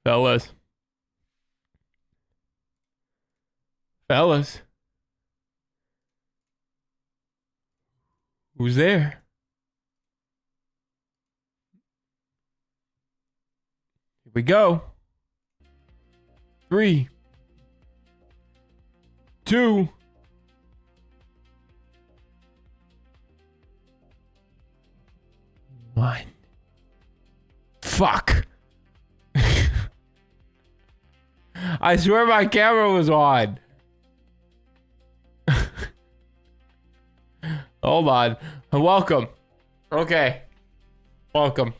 Fellas. Fellas. Who's there? Here we go. 3, 2, 1. Fuck. I swear my camera was on. Hold on. Welcome. Okay. Welcome.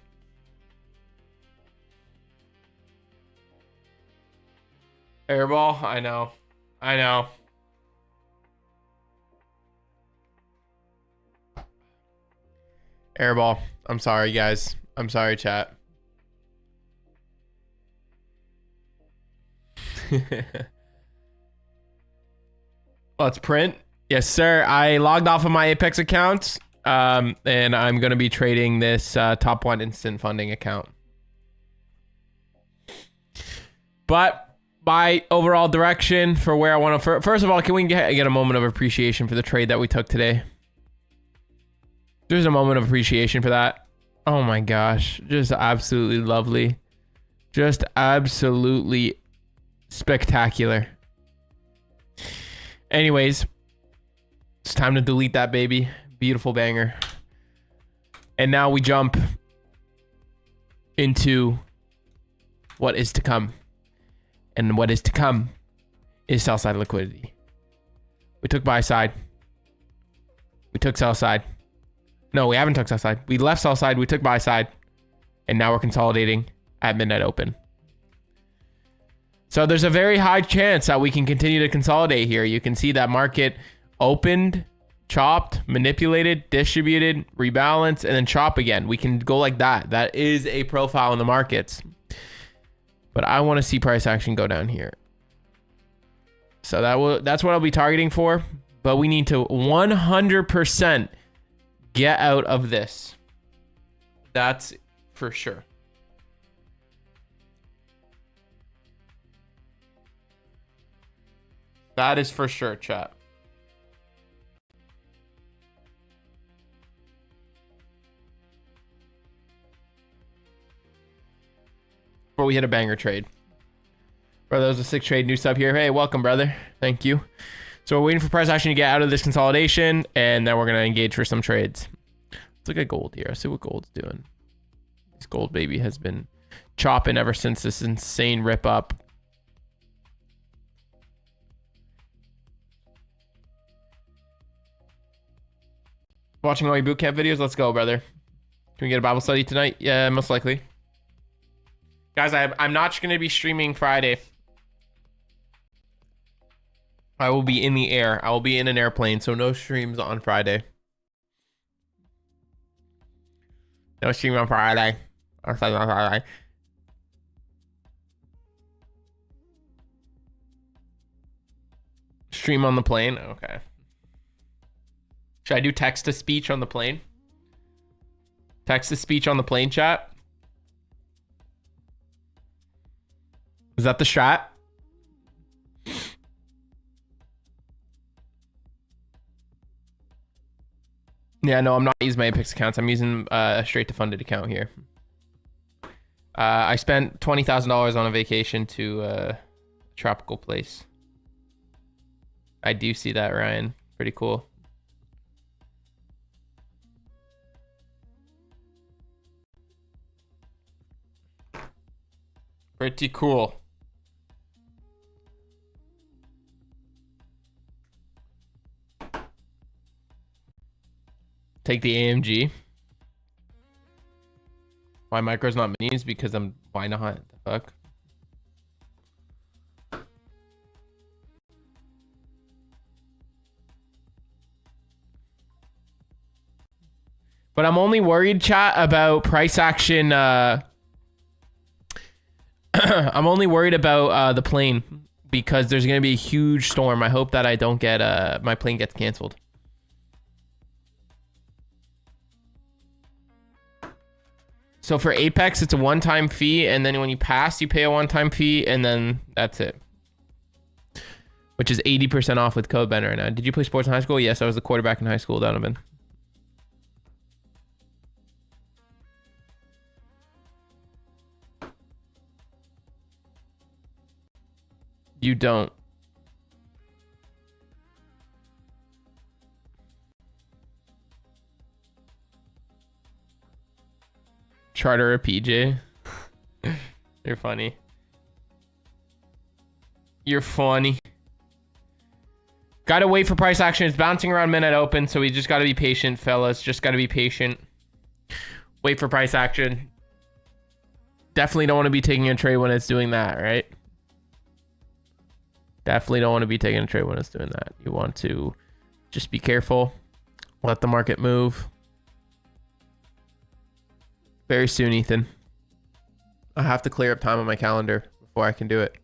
Airball? I know. I know. Airball. I'm sorry, guys. I'm sorry, chat. Let's print. Yes, sir. I logged off of my Apex account, and I'm going to be trading this top 1 instant funding account. But my overall direction for where I want to... First of all, can we get a moment of appreciation for the trade that we took today? There's a moment of appreciation for that. Oh my gosh. Just absolutely lovely. Just absolutely spectacular. Anyways, it's time to delete that baby. Beautiful banger. And now we jump into what is to come. And what is to come is sell side liquidity. We took buy side. We took sell side. No, we haven't took sell side. We left sell side. We took buy side. And now we're consolidating at midnight open. So there's a very high chance that we can continue to consolidate here. You can see that market opened, chopped, manipulated, distributed, rebalanced, and then chop again. We can go like that. That is a profile in the markets. But I want to see price action go down here. So that's what I'll be targeting for. But we need to 100% get out of this. That's for sure. That is for sure, chat. Before we hit a banger trade. Brother, that was a sick trade. New sub here. Hey, welcome, brother. Thank you. So we're waiting for price action to get out of this consolidation, and then we're going to engage for some trades. Let's look at gold here. Let's see what gold's doing. This gold baby has been chopping ever since this insane rip up. Watching all your bootcamp videos? Let's go, brother. Can we get a Bible study tonight? Yeah, most likely. Guys, I'm not going to be streaming Friday. I will be in the air. I will be in an airplane, so no streams on Friday. No stream on Friday. On Friday. Stream on the plane? Okay. Should I do text to speech on the plane? Text to speech on the plane, chat? Is that the strat? Yeah, no, I'm not using my Apex accounts. I'm using a straight to funded account here. I spent $20,000 on a vacation to a tropical place. I do see that, Ryan. Pretty cool. Pretty cool. Take the AMG. Why micros not minis? Because why not? The fuck? But I'm only worried, chat, about price action. I'm only worried about the plane because there's going to be a huge storm. I hope that I don't get my plane gets canceled. So for Apex, it's a one-time fee, and then when you pass, you pay a one-time fee, and then that's it. Which is 80% off with code Ben right now. Did you play sports in high school? Yes, I was the quarterback in high school, Donovan. You don't. Charter a PJ. You're funny. You're funny. Gotta wait for price action. It's bouncing around minute open, so we just gotta be patient, fellas. Just gotta be patient. Wait for price action. Definitely don't want to be taking a trade when it's doing that, right? Definitely don't want to be taking a trade when it's doing that. You want to just be careful. Let the market move. Very soon, Ethan. I have to clear up time on my calendar before I can do it.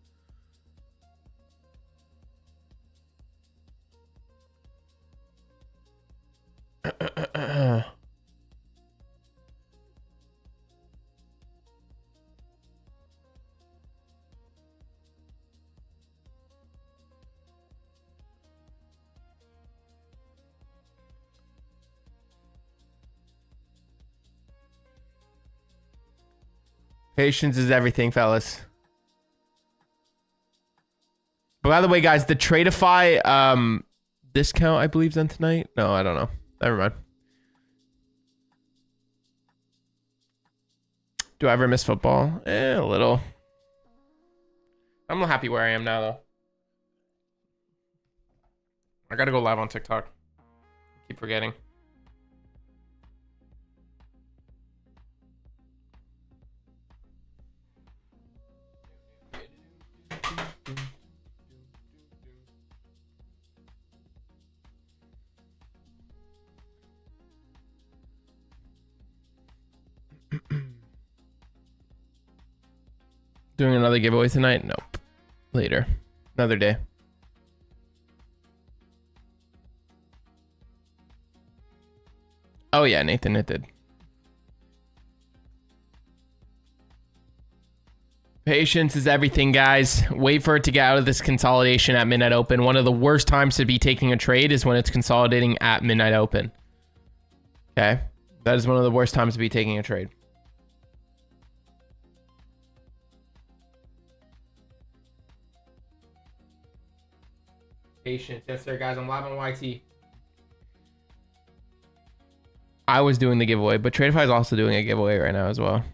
Patience is everything, fellas. But by the way, guys, the Tradeify discount, I believe, is on tonight. No, I don't know. Never mind. Do I ever miss football? A little. I'm not happy where I am now, though. I gotta go live on TikTok. Keep forgetting. Doing another giveaway tonight? Nope. Later. Another day. Oh yeah, Nathan, it did. Patience is everything, guys. Wait for it to get out of this consolidation at midnight open. One of the worst times to be taking a trade is when it's consolidating at midnight open. Okay? That is one of the worst times to be taking a trade. Patience. Yes, sir, guys. I'm live on YT. I was doing the giveaway, but Tradeify is also doing a giveaway right now as well.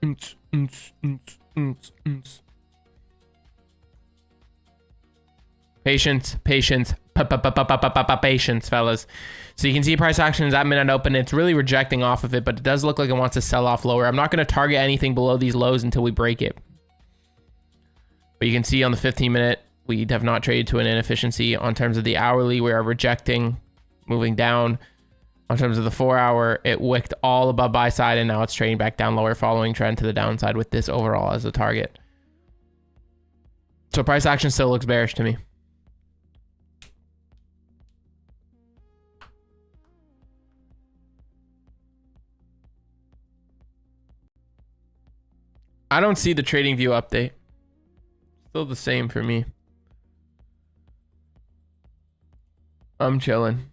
Patience, patience, patience, fellas. So you can see price action is at midnight open. It's really rejecting off of it, but it does look like it wants to sell off lower. I'm not going to target anything below these lows until we break it. But you can see on the 15-minute, we have not traded to an inefficiency. On terms of the hourly, we are rejecting, moving down. On terms of the 4-hour, it wicked all above buy side, and now it's trading back down lower, following trend to the downside with this overall as a target. So price action still looks bearish to me. I don't see the trading view update. Still the same for me. I'm chilling.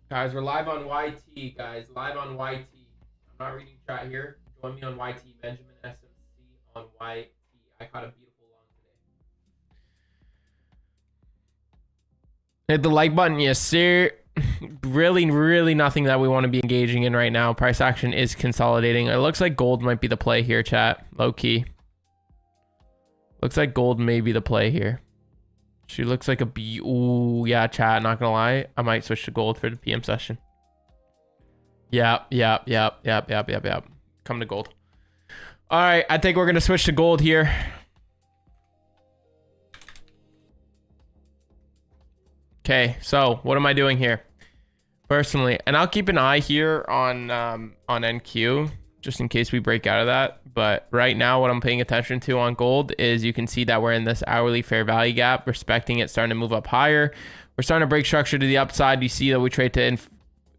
Guys, we're live on YT, guys. Live on YT. I'm not reading chat here. Join me on YT. Benjamin SMC on YT. I caught a beautiful long today. Hit the like button. Yes, sir. Really nothing that we want to be engaging in right now. Price action is consolidating. It looks like gold might be the play here, chat. Low key. Looks like gold may be the play here. She looks like a B. Ooh, yeah, chat. Not gonna lie. I might switch to gold for the PM session. Yep. Come to gold. All right. I think we're gonna switch to gold here. Okay. So what am I doing here? Personally, and I'll keep an eye here on NQ just in case we break out of that. But right now, what I'm paying attention to on gold is you can see that we're in this hourly fair value gap, respecting it, starting to move up higher. We're starting to break structure to the upside. You see that we trade to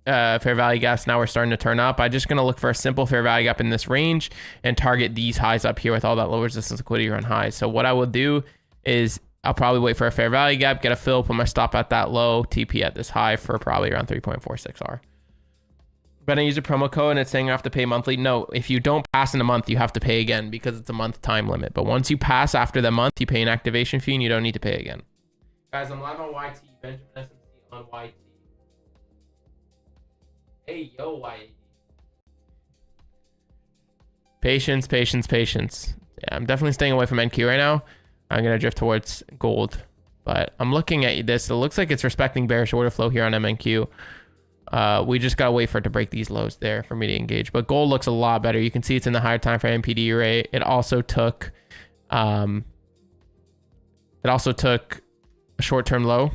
fair value gaps. Now we're starting to turn up. I'm just going to look for a simple fair value gap in this range and target these highs up here with all that low resistance liquidity around highs. So what I will do is I'll probably wait for a fair value gap, get a fill, put my stop at that low, TP at this high for probably around 3.46R. But I use a promo code and it's saying I have to pay monthly. No, if you don't pass in a month, you have to pay again because it's a month time limit. But once you pass after the month, you pay an activation fee and you don't need to pay again. Guys, I'm live on YT. Benjamin SMC on YT. Hey, yo, YT. Patience, patience, patience. Yeah, I'm definitely staying away from NQ right now. I'm going to drift towards gold. But I'm looking at this. It looks like it's respecting bearish order flow here on MNQ. We just got to wait for it to break these lows there for me to engage. But gold looks a lot better. You can see it's in the higher time frame MPD array. It also took a short-term low,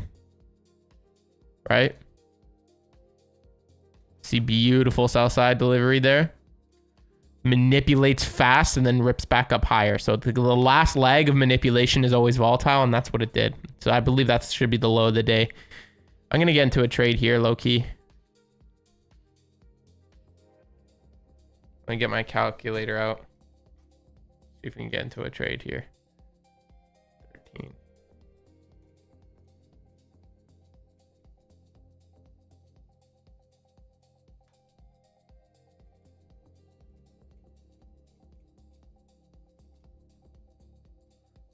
right? See beautiful sell side delivery there. Manipulates fast and then rips back up higher. So the last leg of manipulation is always volatile, and that's what it did. So I believe that should be the low of the day. I'm going to get into a trade here, low key. Let me get my calculator out. See if we can get into a trade here. 13.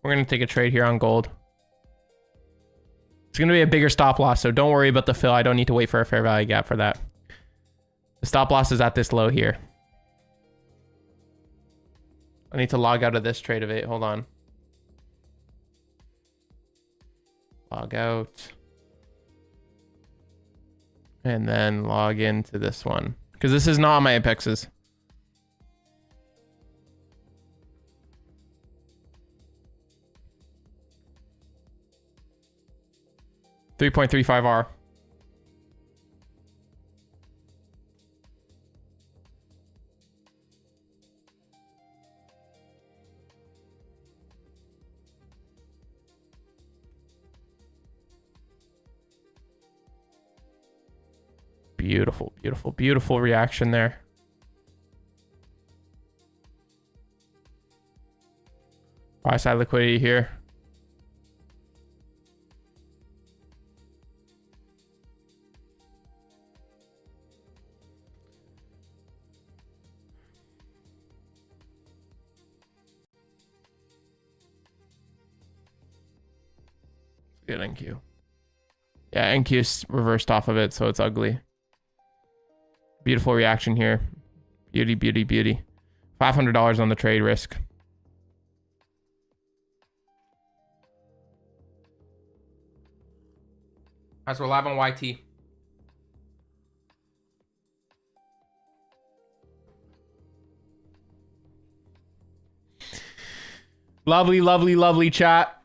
We're going to take a trade here on gold. It's going to be a bigger stop loss, so don't worry about the fill. I don't need to wait for a fair value gap for that. The stop loss is at this low here. I need to log out of this trade of it. Hold on. Log out. And then log into this one. Because this is not my apexes. $3.35R. Beautiful, beautiful, beautiful reaction there. Buy side liquidity here. Good NQ. Yeah, NQ is reversed off of it, so it's ugly. Beautiful reaction here. Beauty, beauty, beauty. $500 on the trade risk. Guys, we're live on YT. Lovely, lovely, lovely chat.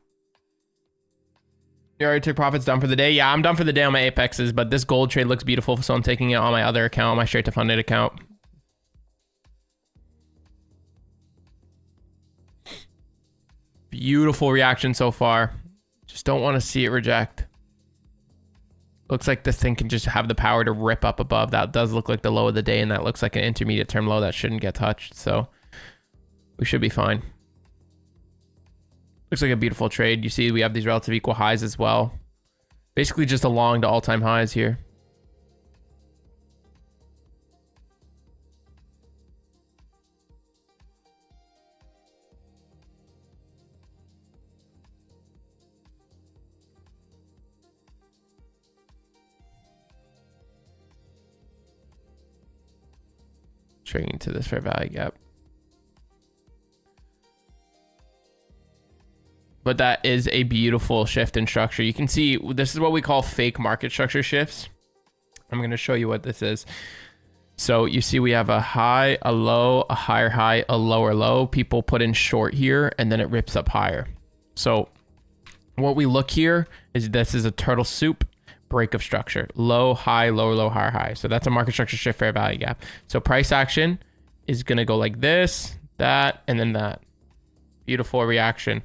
You already took profits, done for the day? Yeah, I'm done for the day on my apexes, but this gold trade looks beautiful, so I'm taking it on my other account, my straight to funded account. Beautiful reaction so far. Just don't want to see it reject. Looks like this thing can just have the power to rip up above. That does look like the low of the day, and that looks like an intermediate term low that shouldn't get touched, so we should be fine. Looks like a beautiful trade. You see we have these relative equal highs as well. Basically just a long to all-time highs here. Trading to this fair value gap. But that is a beautiful shift in structure. You can see this is what we call fake market structure shifts. I'm going to show you what this is. So you see we have a high, a low, a higher high, a lower low. People put in short here and then it rips up higher. So what we look here is this is a turtle soup break of structure. Low, high, lower, low, higher, high. So that's a market structure shift fair value gap. So price action is going to go like this, that, and then that. Beautiful reaction.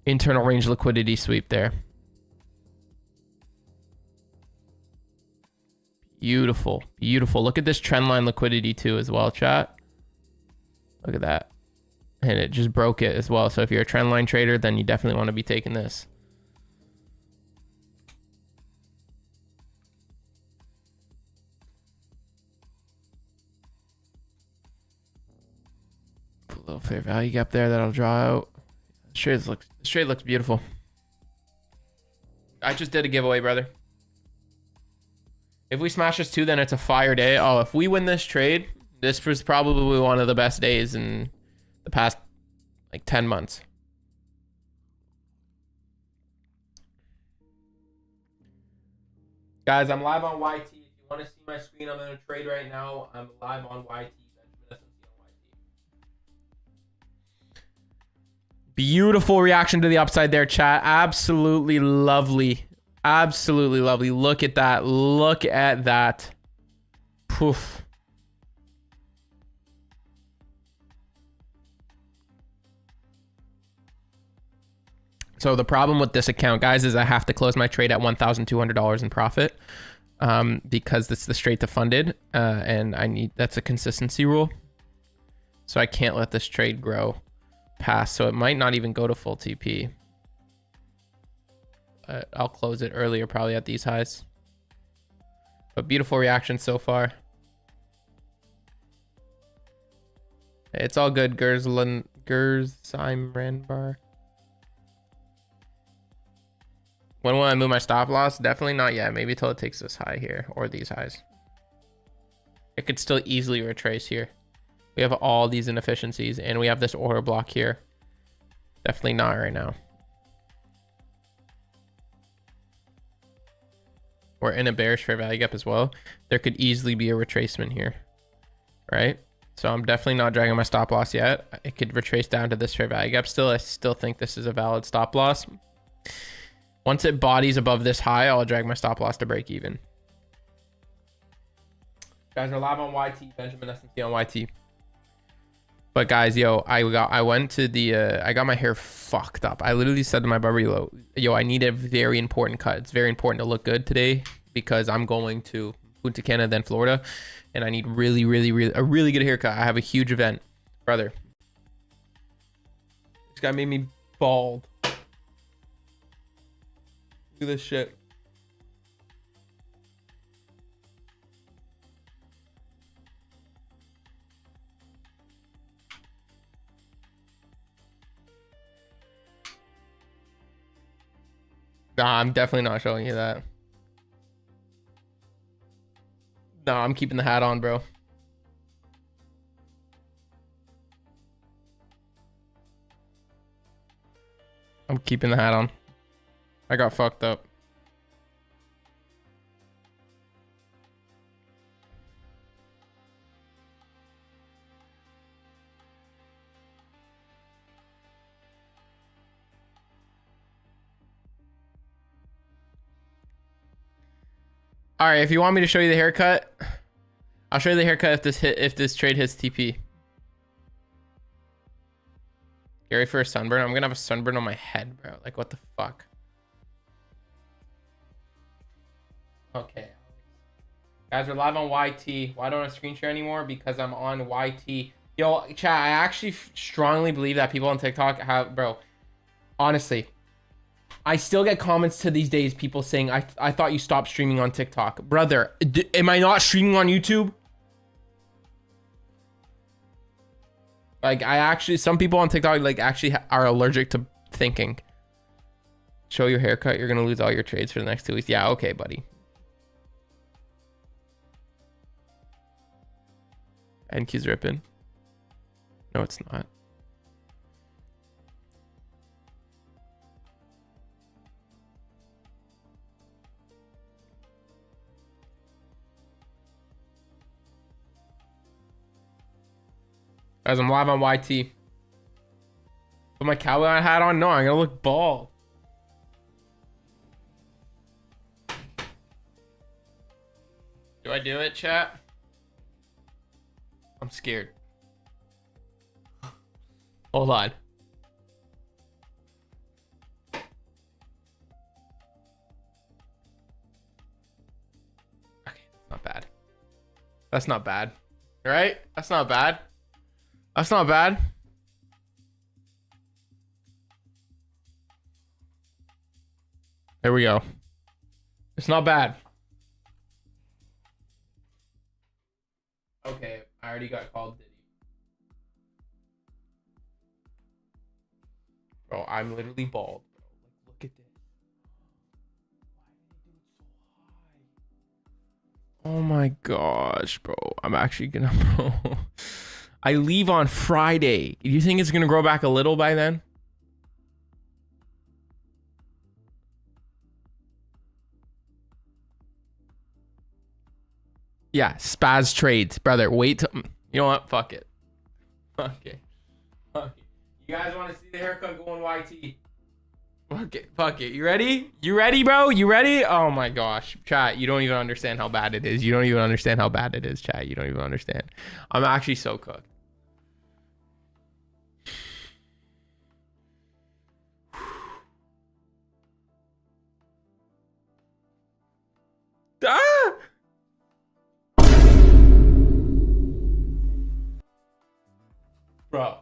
Internal range liquidity sweep there. Beautiful, beautiful. Look at this trend line liquidity too as well, chat. Look at that. And it just broke it as well. So if you're a trend line trader, then you definitely want to be taking this. Put a little fair value gap there that'll draw out. This trade looks beautiful. I just did a giveaway, brother. If we smash this too, then it's a fire day. Oh, if we win this trade, this was probably one of the best days in the past like 10 months. Guys, I'm live on YT. If you want to see my screen, I'm in a trade right now. I'm live on YT. Beautiful reaction to the upside there, chat. Absolutely lovely. Absolutely lovely. Look at that. Look at that. Poof. So the problem with this account, guys, is I have to close my trade at $1,200 in profit because it's the straight to funded, and that's a consistency rule. So I can't let this trade grow past. So it might not even go to full TP. I'll close it earlier, probably at these highs. But beautiful reaction so far. It's all good, Gersheim Randbar. When will I move my stop loss? Definitely not yet. Maybe till it takes this high here or these highs. It could still easily retrace here. We have all these inefficiencies and we have this order block here. Definitely not right now. We're in a bearish fair value gap as well. There could easily be a retracement here, right? So I'm definitely not dragging my stop loss yet. It could retrace down to this fair value gap. I still think this is a valid stop loss. Once it bodies above this high, I'll drag my stop loss to break even. Guys are live on YT. Benjamin SMC on YT. But guys, yo, I went to the I got my hair fucked up. I literally said to my barber, yo, I need a very important cut. It's very important to look good today because I'm going to Punta Cana, then Florida, and I need a really good haircut. I have a huge event, brother. This guy made me bald. Look at this shit. Nah, I'm definitely not showing you that. No, I'm keeping the hat on, bro. I'm keeping the hat on. I got fucked up. All right, if you want me to show you the haircut, I'll show you the haircut if this trade hits TP. You ready for a sunburn? I'm gonna have a sunburn on my head, bro. Like, what the fuck? Okay. Guys, we're live on YT. Why don't I screen share anymore? Because I'm on YT. Yo, chat, I actually strongly believe that people on TikTok have, bro, honestly, I still get comments to these days, people saying, I thought you stopped streaming on TikTok. Brother, am I not streaming on YouTube? Like, some people on TikTok, like, actually are allergic to thinking. Show your haircut, you're gonna lose all your trades for the next 2 weeks. Yeah, okay, buddy. NQ's ripping. No, it's not. Guys, I'm live on YT. Put my cowboy hat on? No, I'm gonna look bald. Do I do it, chat? I'm scared. Hold on. Okay, that's not bad. That's not bad. Right? That's not bad. That's not bad. There we go. It's not bad. Okay, I already got called Diddy. Bro, I'm literally bald, bro. Like, look at this. Why did they do it so high? Oh my gosh, bro. I'm actually gonna, bro. I leave on Friday. Do you think it's gonna grow back a little by then? Yeah, spaz trades, brother. Wait till, you know what? Fuck it. Fuck it. Fuck it. You guys want to see the haircut going YT? Fuck it. Fuck it. You ready? You ready, bro? You ready? Oh my gosh. Chat, you don't even understand how bad it is. You don't even understand how bad it is, chat. You don't even understand. I'm actually so cooked. Ah! Bro.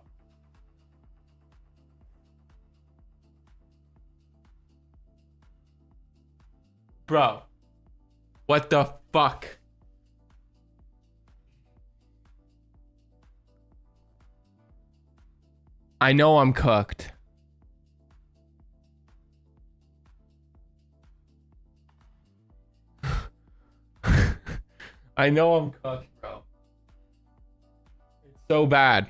Bro. What the fuck? I know I'm cooked. I know I'm cooked, bro. It's so bad.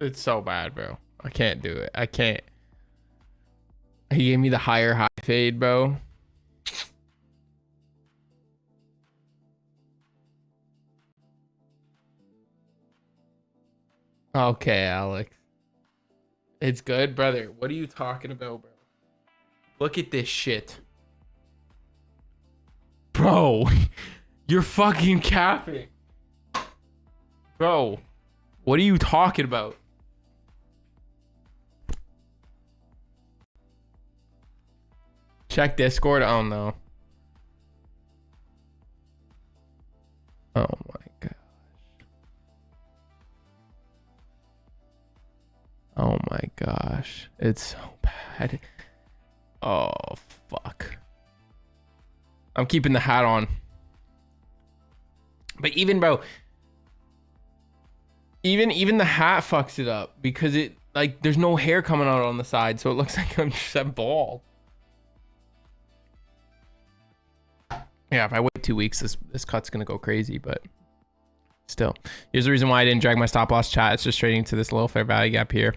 It's so bad, bro. I can't do it. I can't. He gave me the higher high fade, bro. Okay, Alex. It's good, brother. What are you talking about, bro? Look at this shit. Bro, you're fucking capping. Bro, what are you talking about? Check Discord. I don't know. Oh my gosh. Oh my gosh. It's so bad. Oh fuck. I'm keeping the hat on. But even, bro, even the hat fucks it up because it, like, there's no hair coming out on the side, so it looks like I'm just a bald. Yeah, if I wait 2 weeks, this cut's gonna go crazy, but still. Here's the reason why I didn't drag my stop loss, chat. It's just trading to this little fair value gap here.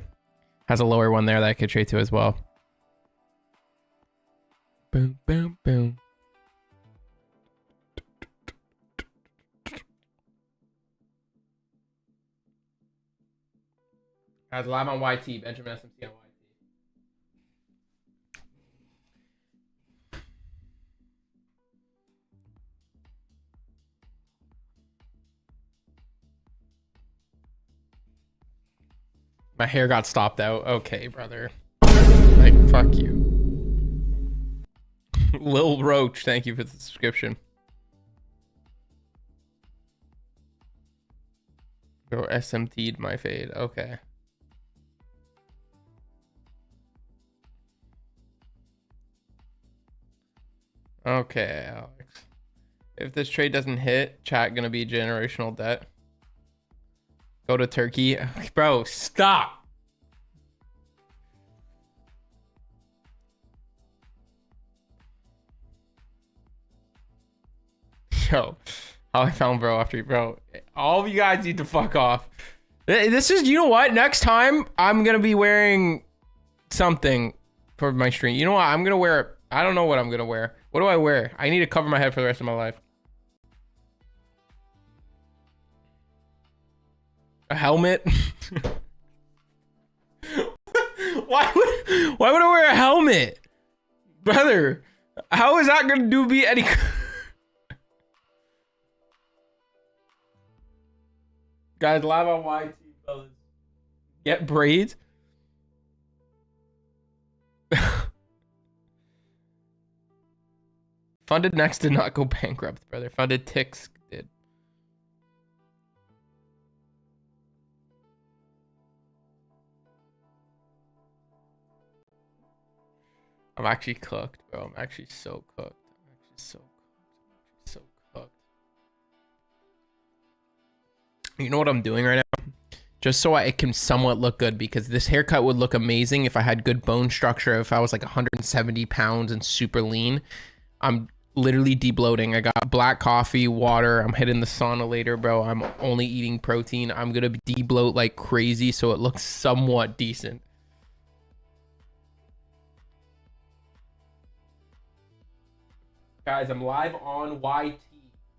Has a lower one there that I could trade to as well. Boom, boom, boom. Guys, live on YT, Benjamin SMC on YT. My hair got stopped out. Okay, brother. Like, fuck you. Lil Roach, thank you for the subscription. Bro, SMT'd my fade. Okay. Okay, Alex. If this trade doesn't hit, chat gonna be generational debt. Go to Turkey. Bro, stop. Yo, how I found bro after, bro. All of you guys need to fuck off. This is, you know what? Next time, I'm gonna be wearing something for my stream. You know what? I'm gonna wear, I don't know what I'm gonna wear. What do I wear? I need to cover my head for the rest of my life. A helmet? why would I wear a helmet? Brother, how is that gonna do me any... Guys, live on YT, fellas. Get braids. Funded next did not go bankrupt, brother. Funded ticks did. I'm actually cooked, bro. I'm actually so cooked. I'm actually so cooked. I'm actually so cooked. You know what I'm doing right now? Just so it can somewhat look good, because this haircut would look amazing if I had good bone structure, if I was like 170 pounds and super lean. I'm literally debloating. I got black coffee, water. I'm hitting the sauna later, bro. I'm only eating protein. I'm gonna debloat like crazy so it looks somewhat decent. Guys, I'm live on YT.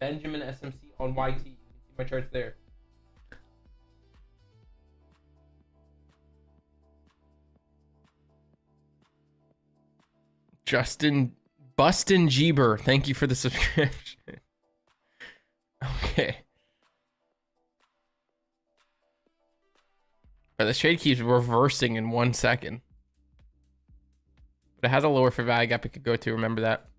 Benjamin SMC on YT. You can see my charts there. Bustin Jeeber, thank you for the subscription. Okay. But this trade keeps reversing in 1 second. But it has a lower fair value gap it could go to, remember that.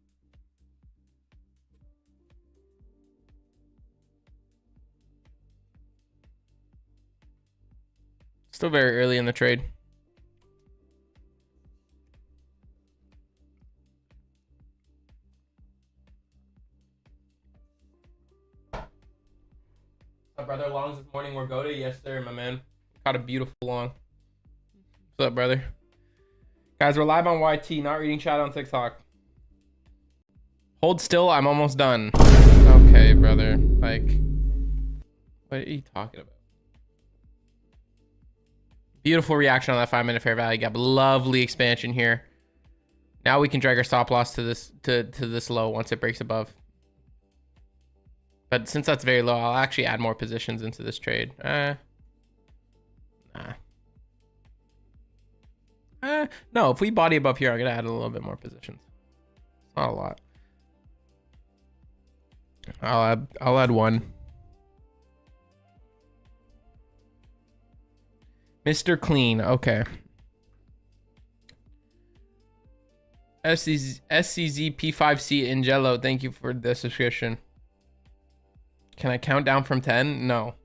Still very early in the trade. My brother longs this morning. We're go to. Yes, sir, my man. Caught a beautiful long. What's up, brother? Guys, we're live on YT, not reading chat on TikTok. Hold still, I'm almost done. Okay, brother. Like, what are you talking about? Beautiful reaction on that 5-minute fair value gap. Lovely expansion here. Now we can drag our stop loss to this low once it breaks above. But since that's very low, I'll actually add more positions into this trade. No, if we body above here, I'm gonna add a little bit more positions. Not a lot. I'll add one. Mr. Clean, okay. SCZ P5C Ingelo, thank you for the subscription. Can I count down from 10? No.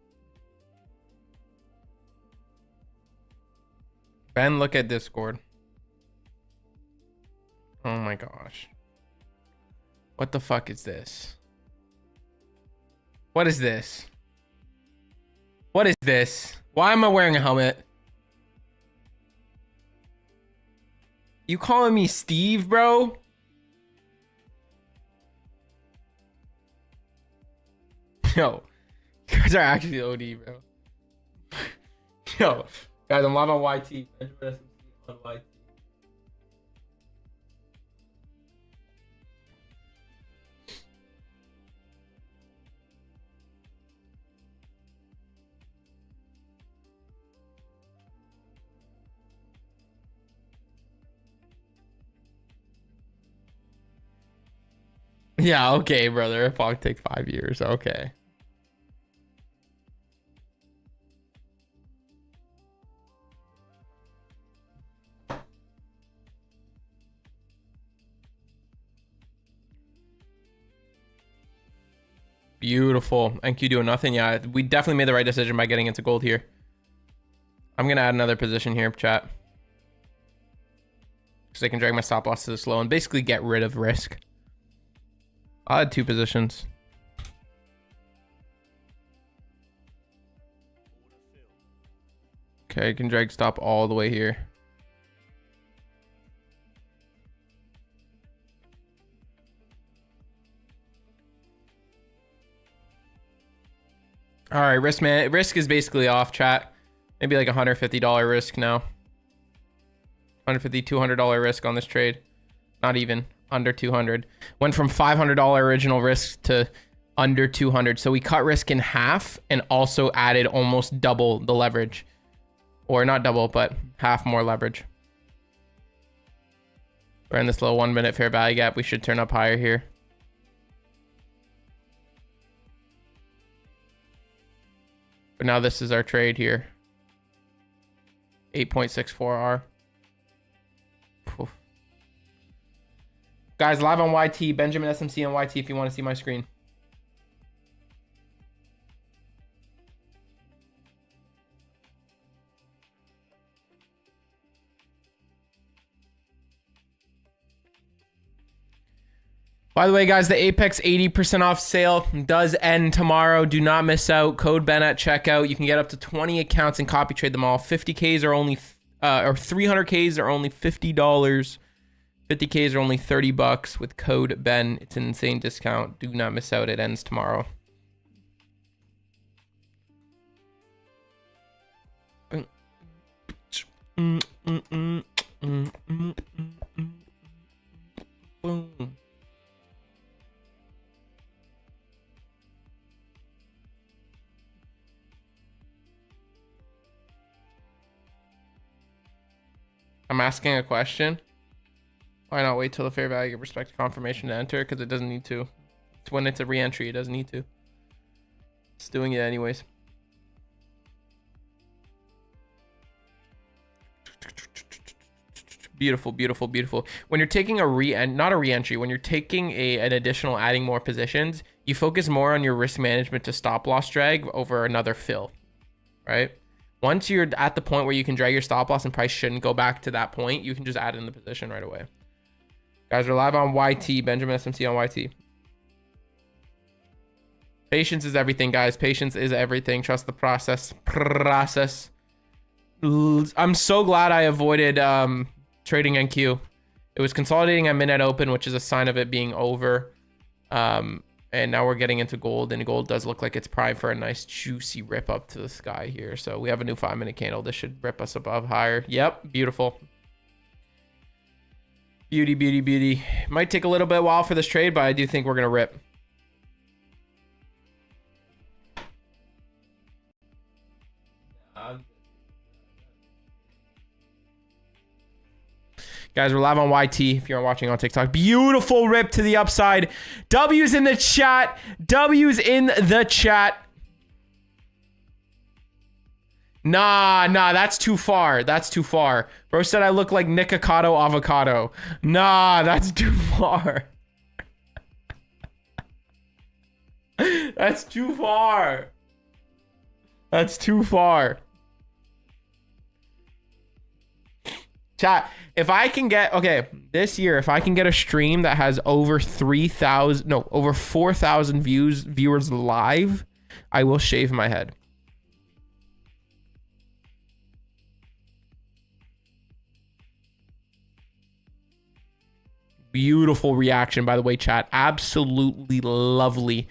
Ben, look at Discord. Oh my gosh. What the fuck is this? What is this? What is this? Why am I wearing a helmet? You calling me Steve, bro? Yo, you guys are actually OD, bro. Yo, guys, I'm live on YT. On YT. Yeah, okay, brother. If I'll take 5 years, okay. Beautiful. NQ doing nothing. Yeah, we definitely made the right decision by getting into gold here. I'm going to add another position here, chat. Because I can drag my stop loss to this low and basically get rid of risk. I'll add 2 positions. Okay, I can drag stop all the way here. All right, risk is basically off, chat. Maybe like $150 risk now. $150, $200 risk on this trade. Not even, under 200. Went from $500 original risk to under 200. So we cut risk in half and also added almost double the leverage. Or not double, but half more leverage. We're in this low 1 minute fair value gap. We should turn up higher here. But now this is our trade here. 8.64R. Guys, live on YT. Benjamin SMC on YT if you want to see my screen. By the way, guys, the Apex 80% off sale does end tomorrow. Do not miss out. Code Ben at checkout. You can get up to 20 accounts and copy trade them all. 50Ks are only, or 300Ks are only $50. 50Ks are only $30 with code Ben. It's an insane discount. Do not miss out. It ends tomorrow. Boom. I'm asking a question. Why not wait till the fair value of respect confirmation to enter? Because it doesn't need to. It's when it's a re-entry, it doesn't need to. It's doing it anyways. Beautiful, beautiful, beautiful. When you're taking a not a re-entry, when you're taking an additional, adding more positions, you focus more on your risk management to stop loss drag over another fill, right? Once you're at the point where you can drag your stop loss and price shouldn't go back to that point, you can just add in the position right away. Guys, we're live on YT. Benjamin SMC on YT. Patience is everything, guys. Patience is everything. Trust the process. I'm so glad I avoided trading NQ. It was consolidating at midnight open, which is a sign of it being over. And now we're getting into gold, and gold does look like it's primed for a nice juicy rip up to the sky here. So we have a new 5-minute candle. This should rip us above higher. Yep, beautiful. Beauty, beauty, beauty. Might take a little bit while for this trade, but I do think we're gonna rip. Guys, we're live on YT if you're watching on TikTok. Beautiful rip to the upside. W's in the chat. W's in the chat. Nah, that's too far. That's too far. Bro said I look like Nikocado avocado. Nah, that's too far. That's too far. That's too far. Chat, if I can get, okay, this year, if I can get a stream that has over 3,000, no, over 4,000 viewers live, I will shave my head. Beautiful reaction, by the way, chat. Absolutely lovely,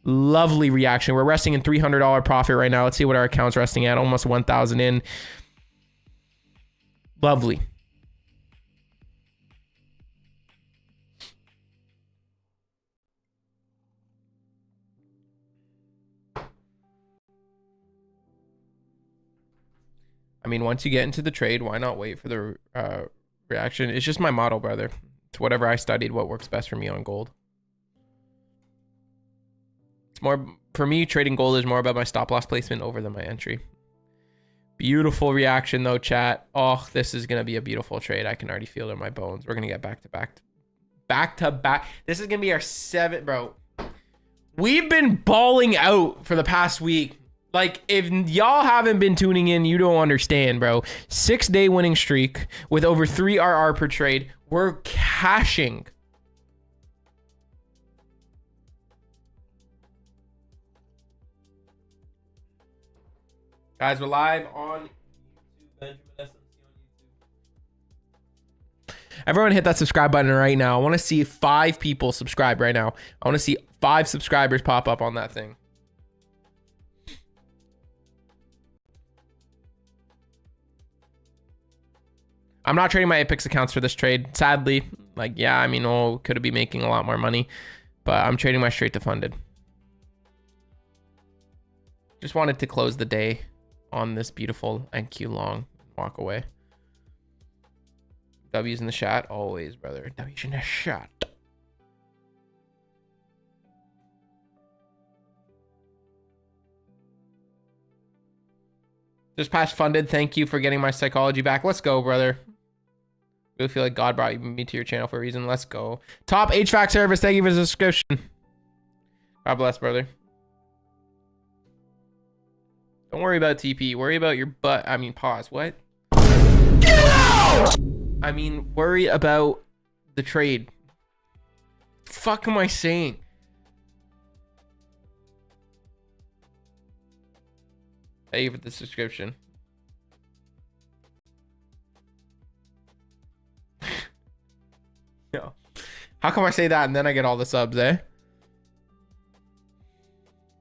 lovely reaction. We're resting in $300 profit right now. Let's see what our account's resting at. Almost 1,000 in. Lovely. I mean, once you get into the trade, why not wait for the reaction? It's just my model, brother. It's whatever I studied, what works best for me on gold. It's more, for me, trading gold is more about my stop loss placement over than my entry. Beautiful reaction though, chat. Oh, this is going to be a beautiful trade. I can already feel it in my bones. We're going to get back to back. This is going to be our 7th, bro. We've been balling out for the past week. Like, if y'all haven't been tuning in, you don't understand, bro. 6-day winning streak with over 3 RR per trade. We're cashing. Guys, we're live on YouTube. Benjamin SMC on YouTube. Everyone hit that subscribe button right now. I want to see 5 people subscribe right now. I want to see 5 subscribers pop up on that thing. I'm not trading my Apex accounts for this trade, sadly. Like, yeah, I mean, could be making a lot more money, but I'm trading my straight to funded. Just wanted to close the day on this beautiful NQ long, walk away. W's in the chat, always, brother. W's in the chat. Just past funded. Thank you for getting my psychology back. Let's go, brother. I really feel like God brought me to your channel for a reason. Let's go. Top HVAC service. Thank you for the subscription. God bless, brother. Don't worry about TP. Worry about your butt. I mean, pause. What? Get out! I mean, worry about the trade. Fuck am I saying? Thank you for the subscription. Yo. How come I say that and then I get all the subs, eh?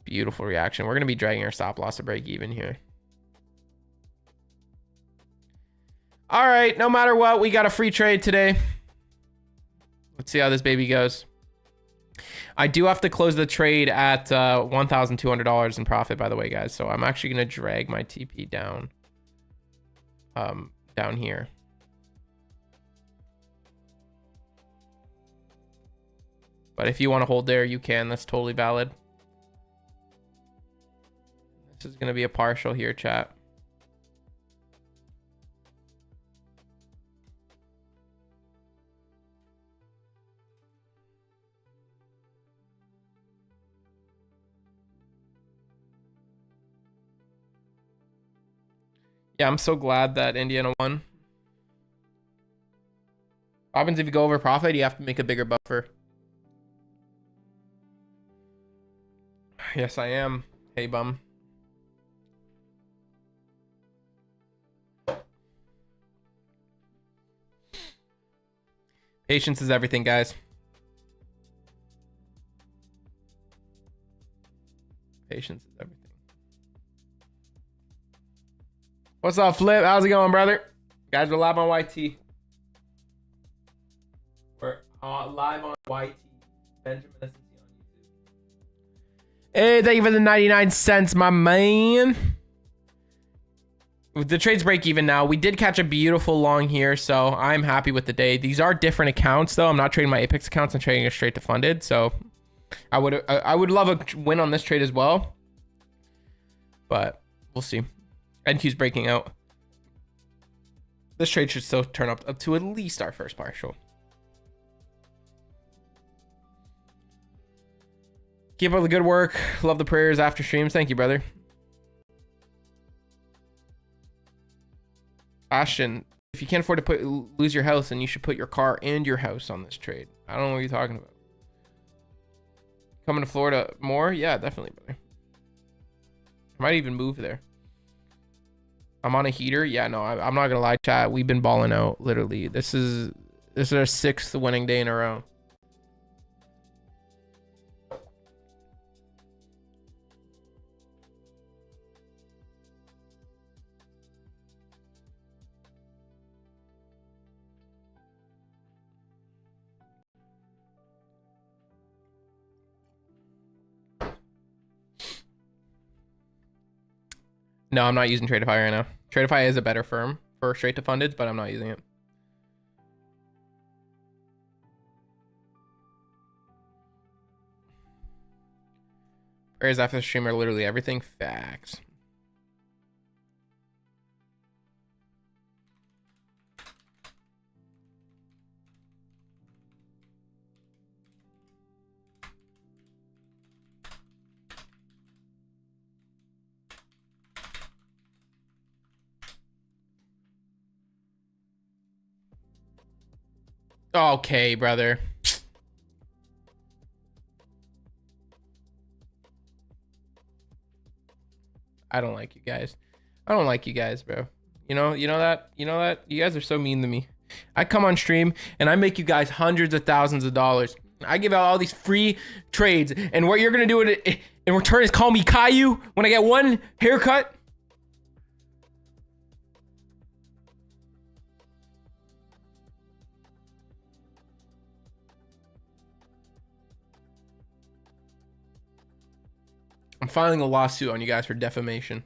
Beautiful reaction. We're going to be dragging our stop loss to break even here. All right. No matter what, we got a free trade today. Let's see how this baby goes. I do have to close the trade at $1,200 in profit, by the way, guys. So I'm actually going to drag my TP down, down here. But if you want to hold there, you can. That's totally valid. This is going to be a partial here, chat. Yeah, I'm so glad that Indiana won. What happens if you go over profit? You have to make a bigger buffer. Yes, I am. Hey, bum. Patience is everything, guys. Patience is everything. What's up, Flip? How's it going, brother? Guys, we're live on YT. We're live on YT. Benjamin SNC on YouTube. Hey, thank you for the 99 cents, my man. The trades break even now. We did catch a beautiful long here, so I'm happy with the day. These are different accounts, though. I'm not trading my Apex accounts. I'm trading it straight to funded. So I would love a win on this trade as well, but we'll see. NQ's breaking out. This trade should still turn up to at least our first partial. Keep up the good work. Love the prayers after streams. Thank you, brother. Ashton, if you can't afford to lose your house, then you should put your car and your house on this trade. I don't know what you're talking about. Coming to Florida more? Yeah, definitely, brother. I might even move there. I'm on a heater. Yeah, no, I'm not gonna lie, chat. We've been balling out, literally. This is our 6th winning day in a row. No, I'm not using Tradeify right now. Tradeify is a better firm for straight to funded, but I'm not using it. Prayers after the stream are literally everything. Facts. Okay, brother. I don't like you guys. I don't like you guys, bro. You know that? You know that? You guys are so mean to me. I come on stream and I make you guys hundreds of thousands of dollars. I give out all these free trades, and what you're gonna do in return is call me Caillou when I get one haircut? I'm filing a lawsuit on you guys for defamation.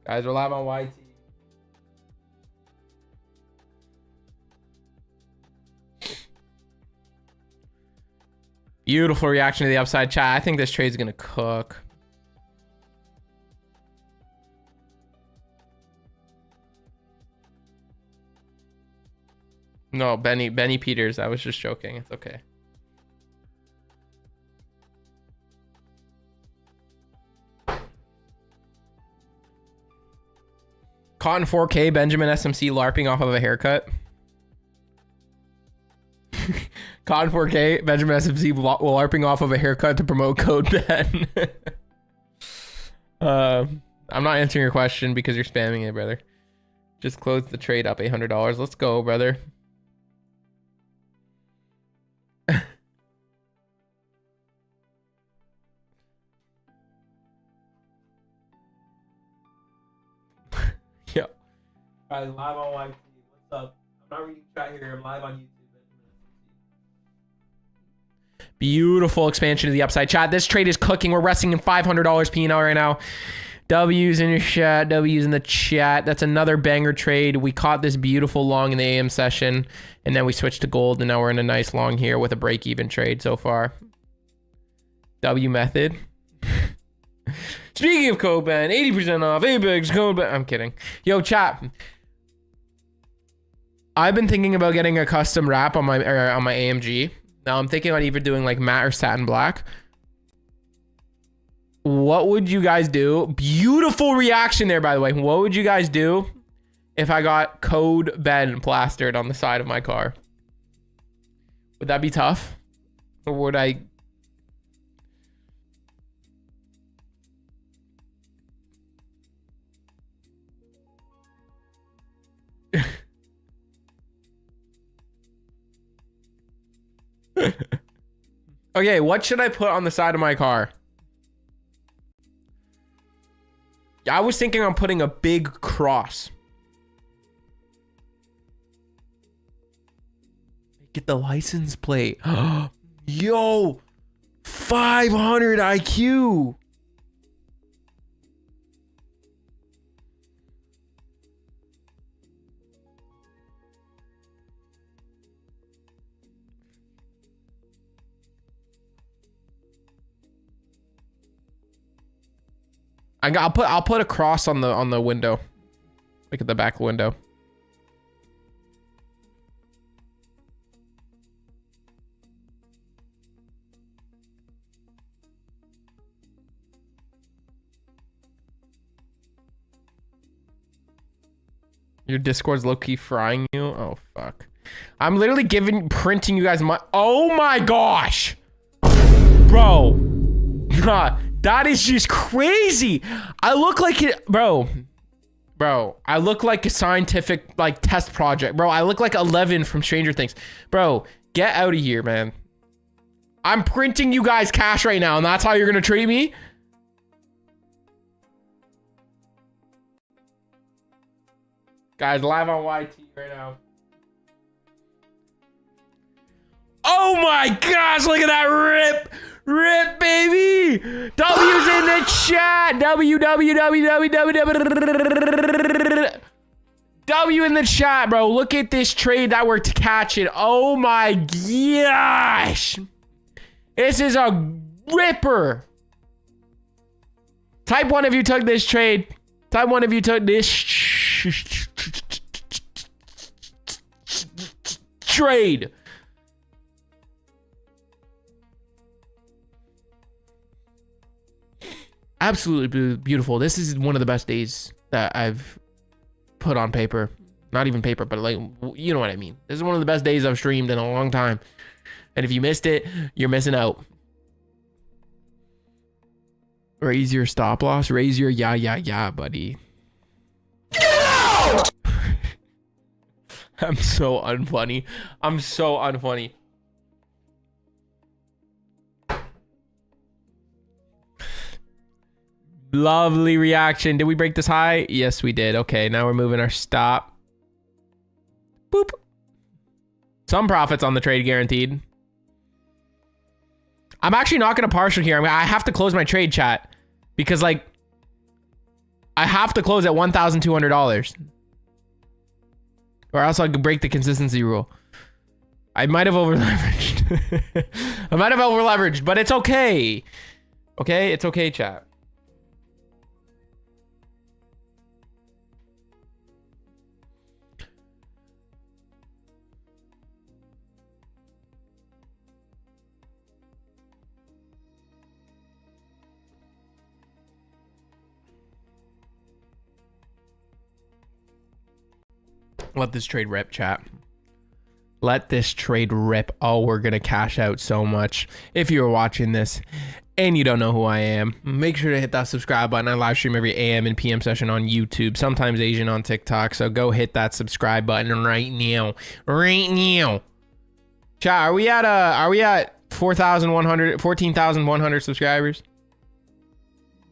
Guys, we're live on YT. Beautiful reaction to the upside, chat. I think this trade's gonna cook. No, Benny Peters. I was just joking. It's okay. Cotton 4K, Benjamin SMC LARPing off of a haircut. Cotton 4K, Benjamin SMC LARPing off of a haircut to promote code Ben. I'm not answering your question because you're spamming it, brother. Just close the trade up $800. Let's go, brother. Yo. Guys, live on YT. What's up? I'm not reading chat here. I'm live on YouTube. Beautiful expansion to the upside, chat. This trade is cooking. We're resting in $500 P&L right now. W's in your chat. W's in the chat. That's another banger trade. We caught this beautiful long in the AM session, and then we switched to gold, and now we're in a nice long here with a break-even trade so far. W method. Speaking of code ban, 80% off. Apex code ban. I'm kidding. Yo, chat. I've been thinking about getting a custom wrap on my AMG. Now I'm thinking about either doing like matte or satin black. What would you guys do? Beautiful reaction there, by the way. What would you guys do if I got code Ben plastered on the side of my car? Would that be tough? Or would I... Okay, what should I put on the side of my car? I was thinking on putting a big cross. Get the license plate. Yo, 500 IQ. I'll put a cross on the window, like at the back window. Your Discord's low-key frying you? Oh fuck. I'm literally printing you guys my... Oh my gosh! Bro. That is just crazy. I look like it, bro. I look like a scientific like test project, bro. I look like 11 from Stranger Things, bro. Get out of here, man. I'm printing you guys cash right now, and that's how you're gonna treat me? Guys, live on YT right now. Oh my gosh, look at that rip. Rip, baby! W's in the chat! W in the chat, bro. Look at this trade that we're catching. Oh my gosh! This is a ripper. Type 1 if you took this trade. Type 1 if you took this trade. Absolutely beautiful. This is one of the best days that I've put on paper. Not even paper, but like, you know what I mean. This is one of the best days I've streamed in a long time. And if you missed it, you're missing out. Raise your stop loss. Raise your yeah, buddy. I'm so unfunny. I'm so unfunny. Lovely reaction. Did we break this high? Yes, we did. Okay, now we're moving our stop. Boop. Some profits on the trade guaranteed. I'm actually not going to partial here. I have to close my trade, chat. Because, like, I have to close at $1,200. Or else I could break the consistency rule. I might have over leveraged. I might have over leveraged, but it's okay. Okay, it's okay, chat. Let this trade rip, chat. Let this trade rip. Oh, we're going to cash out so much. If you're watching this and you don't know who I am, make sure to hit that subscribe button. I live stream every AM and PM session on YouTube, sometimes Asian on TikTok. So go hit that subscribe button right now. Right now. Chat, are we at 14,100 subscribers?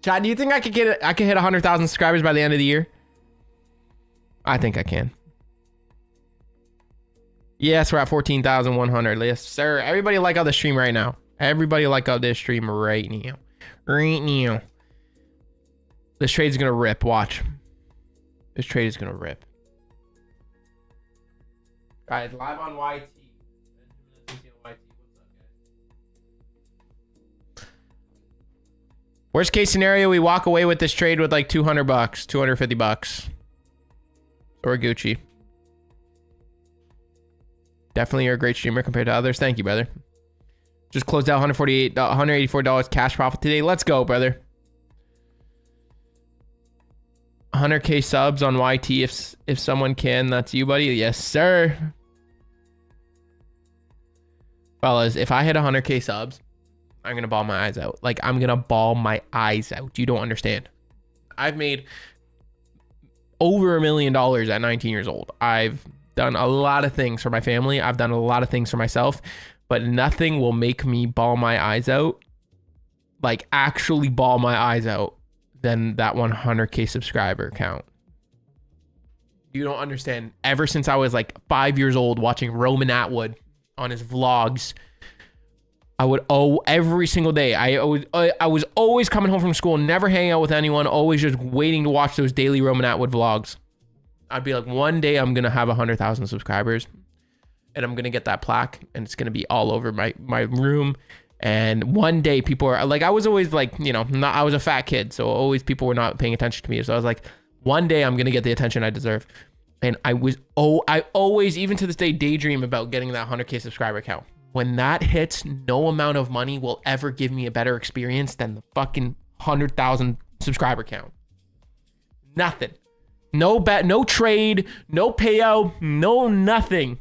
Chat, do you think I could hit 100,000 subscribers by the end of the year? I think I can. Yes, we're at 14,100. Yes, sir. Everybody like out the stream right now. Everybody like out this stream right now. Right now. This trade's gonna rip. Watch. This trade is gonna rip. Guys, live on YT. Worst case scenario, we walk away with this trade with like 200 bucks, 250 bucks. Or Gucci. Definitely you're a great streamer compared to others. Thank you, brother. Just closed out $184 cash profit today. Let's go, brother. 100K subs on YT if someone can. That's you, buddy. Yes, sir. Fellas, if I hit 100K subs, I'm going to bawl my eyes out. Like, I'm going to bawl my eyes out. You don't understand. I've made over $1 million at 19 years old. I've done a lot of things for my family. I've done a lot of things for myself, but nothing will make me bawl my eyes out, like actually bawl my eyes out, than that 100K subscriber count. You don't understand. Ever since I was like 5 years old watching Roman Atwood on his vlogs, I would every single day. I was always coming home from school, never hanging out with anyone, always just waiting to watch those daily Roman Atwood vlogs. I'd be like, one day I'm gonna have 100,000 subscribers, and I'm gonna get that plaque, and it's gonna be all over my room. And one day people are like, I was always like, you know, I was a fat kid, so always people were not paying attention to me. So I was like, one day I'm gonna get the attention I deserve. And I always, even to this day, daydream about getting that 100K subscriber count. When that hits, no amount of money will ever give me a better experience than the fucking 100,000 subscriber count. Nothing. No bet, no trade, no payout, no nothing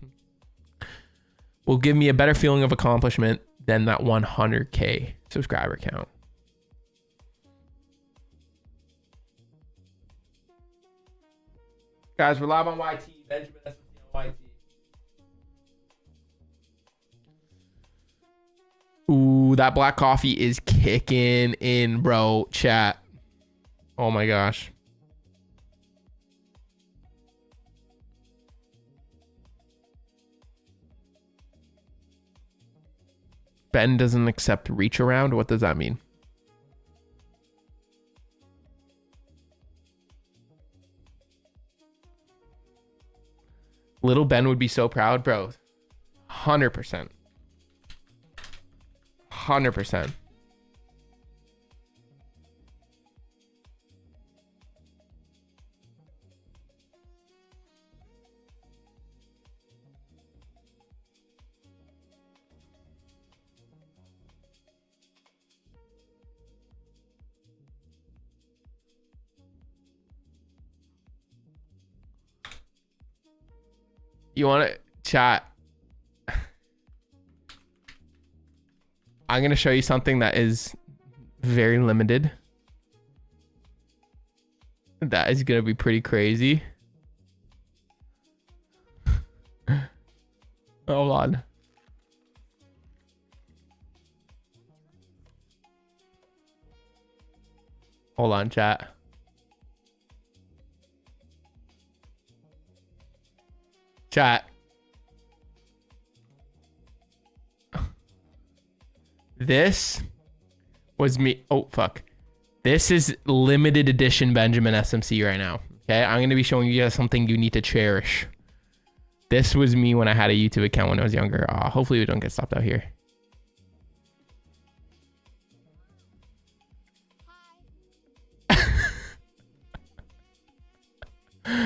will give me a better feeling of accomplishment than that 100K subscriber count. Guys, we're live on YT. Benjamin on YT. Ooh, that black coffee is kicking in, bro. Chat. Oh my gosh. Ben doesn't accept reach around. What does that mean? Little Ben would be so proud, bro. 100%. 100%. You want to chat? I'm going to show you something that is very limited. That is going to be pretty crazy. Hold on. Hold on, chat. Chat. This was me. Oh, fuck. This is limited edition Benjamin SMC right now. Okay, I'm going to be showing you guys something you need to cherish. This was me when I had a YouTube account when I was younger. Hopefully we don't get stopped out here.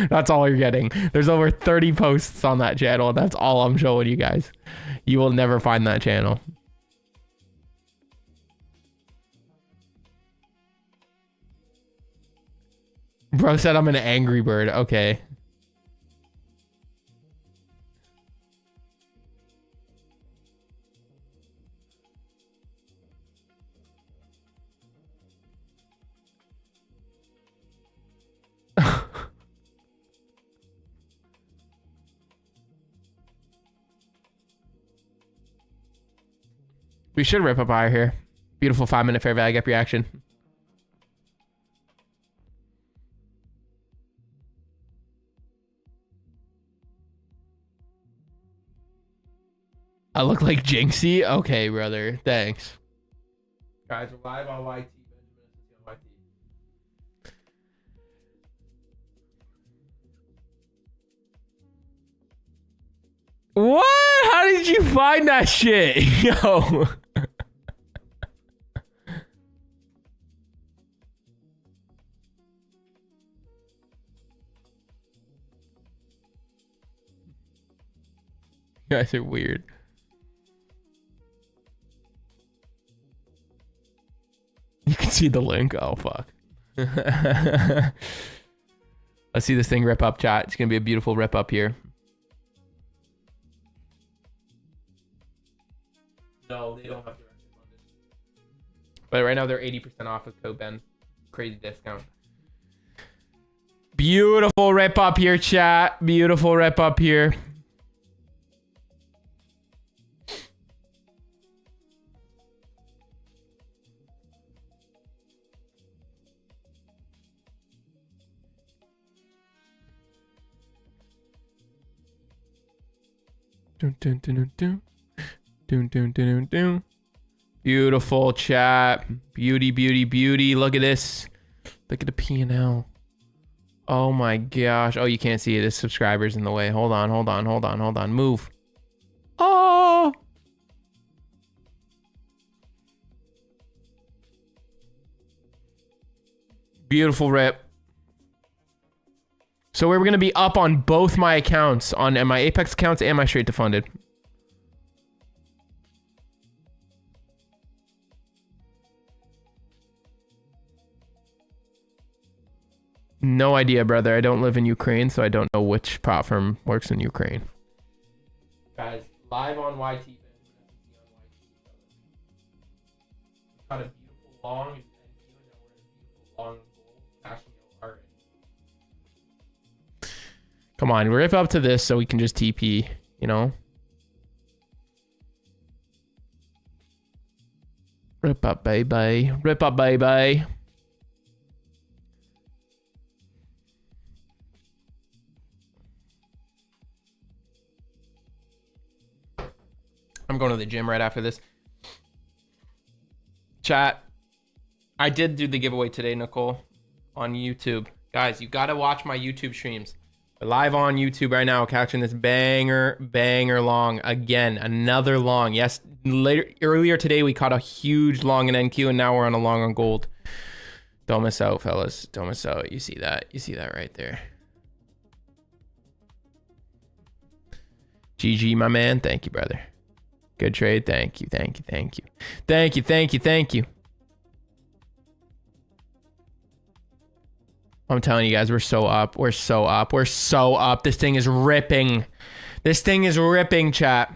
That's all you're getting. There's over 30 posts on that channel. That's all I'm showing you guys. You will never find that channel. Bro said I'm an angry bird. Okay. We should rip up higher here. Beautiful 5-minute fair value gap reaction. I look like Jinxie? Okay, brother. Thanks. Guys, we're live on YT. What? How did you find that shit? Yo. You guys are weird. You can see the link. Oh, fuck. Let's see this thing rip up, chat. It's going to be a beautiful rip up here. No, they don't have directly funded. But right now they're 80% off with code Ben. Crazy discount. Beautiful rip up here, chat. Beautiful rip up here. Dun, dun, dun, dun, dun. Dun, dun, dun, dun, dun. Beautiful chat. Beauty, beauty, beauty. Look at this. Look at the P&L. Oh my gosh. Oh, you can't see it. This subscriber's in the way. Hold on, hold on, hold on, hold on. Move. Oh. Beautiful rip. So we're going to be up on both my accounts, on my Apex accounts and my straight to funded. No idea, brother. I don't live in Ukraine, so I don't know which platform works in Ukraine. Guys, live on YT. Got a beautiful long and long goal. Come on, rip up to this so we can just TP, you know? Rip up, baby. Rip up, baby. I'm going to the gym right after this. Chat. I did do the giveaway today, Nicole, on YouTube. Guys, you got to watch my YouTube streams. We're live on YouTube right now, catching this banger long. Again, another long. Yes, earlier today we caught a huge long in NQ, and now we're on a long on gold. Don't miss out, fellas. Don't miss out. You see that? You see that right there. GG, my man. Thank you, brother. Good trade. Thank you. Thank you. Thank you. Thank you. Thank you. Thank you. I'm telling you guys, we're so up. We're so up. We're so up. This thing is ripping. This thing is ripping, chat.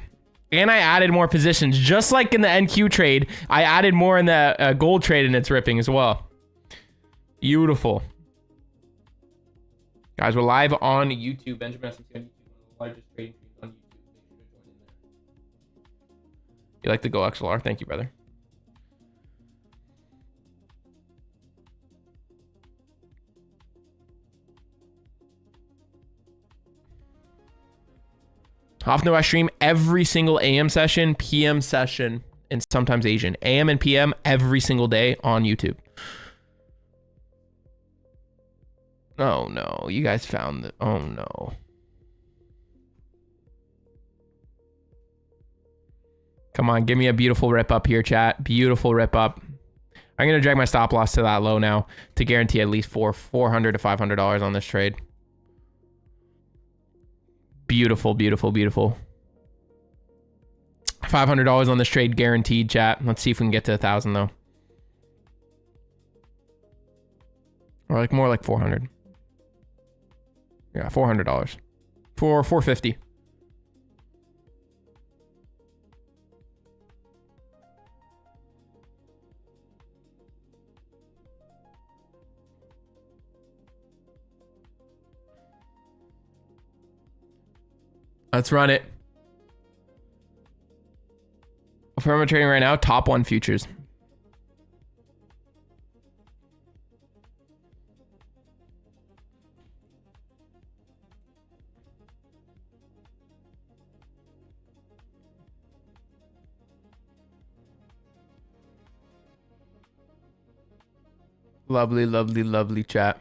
And I added more positions. Just like in the NQ trade, I added more in the gold trade, and it's ripping as well. Beautiful. Guys, we're live on YouTube. Benjamin S. on YouTube, one of the largest trading streams on YouTube. Make sure to join in there. You like the Go XLR? Thank you, brother. Often I stream every single AM session, PM session, and sometimes Asian. AM and PM every single day on YouTube. Oh no, you guys found the, oh no. Come on, give me a beautiful rip up here, chat. Beautiful rip up. I'm going to drag my stop loss to that low now to guarantee at least $400 to $500 on this trade. Beautiful, beautiful, beautiful. $500 on this trade guaranteed, chat. Let's see if we can get to 1,000 though. Or like more like 400. Yeah, $400. For $450. Let's run it. Affirmative trading right now, top 1 futures. Lovely, lovely, lovely chat.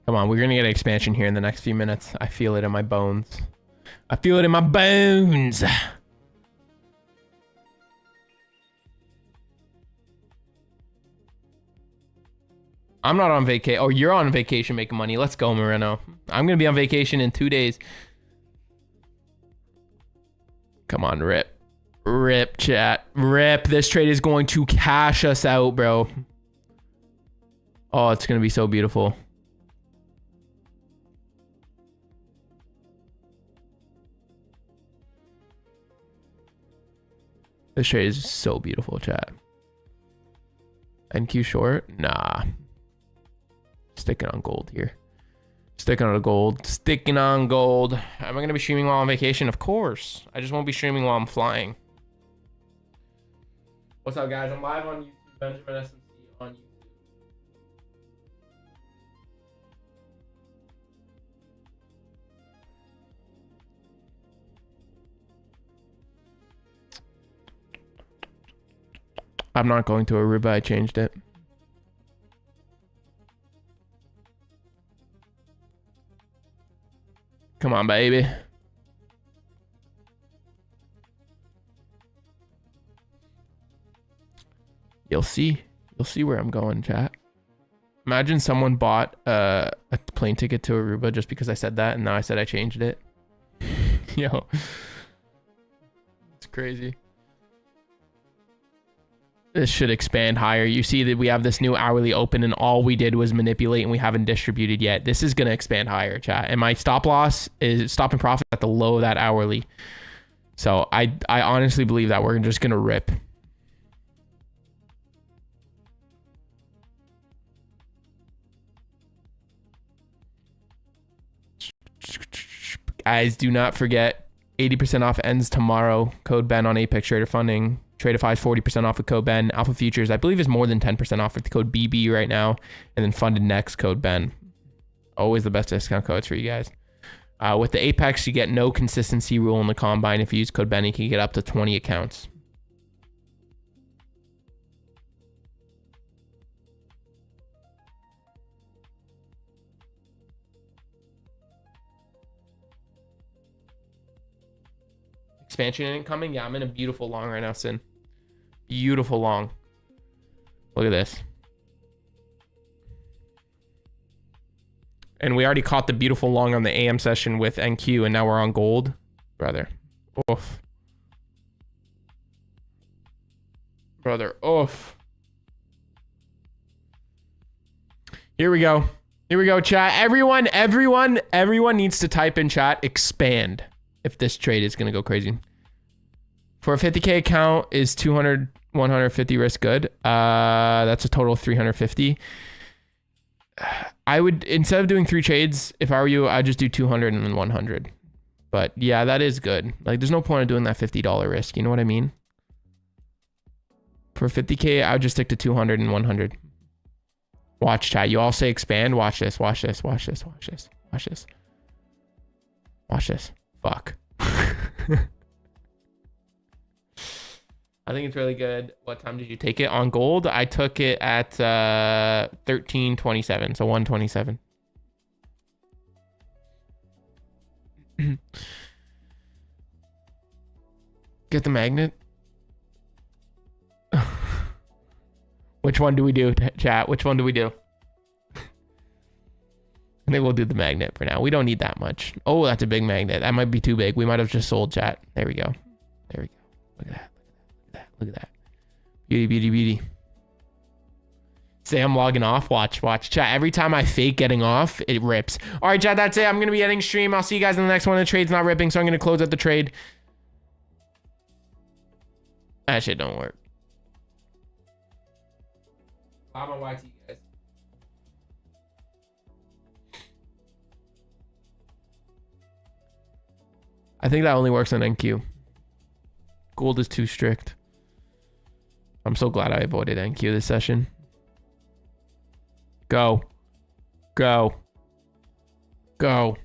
Come on, we're going to get an expansion here in the next few minutes. I feel it in my bones. I feel it in my bones. I'm not on vacation. Oh, you're on vacation making money. Let's go, Moreno. I'm going to be on vacation in 2 days. Come on, rip. Rip, chat. Rip. This trade is going to cash us out, bro. Oh, it's going to be so beautiful. This trade is so beautiful, chat. NQ short? Nah. Sticking on gold here. Sticking on gold. Sticking on gold. Am I going to be streaming while on vacation? Of course. I just won't be streaming while I'm flying. What's up, guys? I'm live on YouTube. Benjamin SMC on YouTube. I'm not going to Aruba. I changed it. Come on, baby. You'll see. You'll see where I'm going, chat. Imagine someone bought a plane ticket to Aruba just because I said that, and now I said I changed it. Yo. It's crazy. This should expand higher. You see that we have this new hourly open and all we did was manipulate and we haven't distributed yet. This is going to expand higher, chat. And my stop loss is stopping profit at the low of that hourly. So I honestly believe that we're just going to rip. Guys, do not forget 80% off ends tomorrow. Code Ben on Apex Trader Funding. Tradeify is 40% off with code Ben. Alpha Futures, I believe, is more than 10% off with the code BB right now. And then Funded Next, code Ben. Always the best discount codes for you guys. With the Apex, you get no consistency rule in the Combine. If you use code Ben, you can get up to 20 accounts. Expansion incoming? Yeah, I'm in a beautiful long right now, Sin. Beautiful long. Look at this. And we already caught the beautiful long on the AM session with NQ, and now we're on gold. Brother. Oof. Brother. Oof. Here we go. Here we go, chat. Everyone needs to type in chat expand if this trade is going to go crazy. For a 50K account, is 200, 150 risk good? That's a total of 350. I would, instead of doing 3 trades, if I were you, I'd just do 200 and then 100. But yeah, that is good. Like, there's no point in doing that $50 risk. You know what I mean? For 50K, I would just stick to 200 and 100. Watch, chat. You all say expand. Watch this. Watch this. Watch this. Watch this. Watch this. Watch this. Fuck. I think it's really good. What time did you take it on gold? I took it at 13:27, so 127. Get the magnet. Which one do we do, chat? Which one do we do? I think we'll do the magnet for now. We don't need that much. Oh, that's a big magnet. That might be too big. We might have just sold, chat. There we go. There we go. Look at that. Look at that. Look at that. Beauty, beauty, beauty. Say I'm logging off. Watch, watch. Chat, every time I fake getting off, it rips. All right, chat, that's it. I'm going to be ending stream. I'll see you guys in the next one. The trade's not ripping, so I'm going to close out the trade. That shit don't work. I'm on YT, guys. I think that only works on NQ. Gold is too strict. I'm so glad I avoided NQ this session. Go. Go. Go.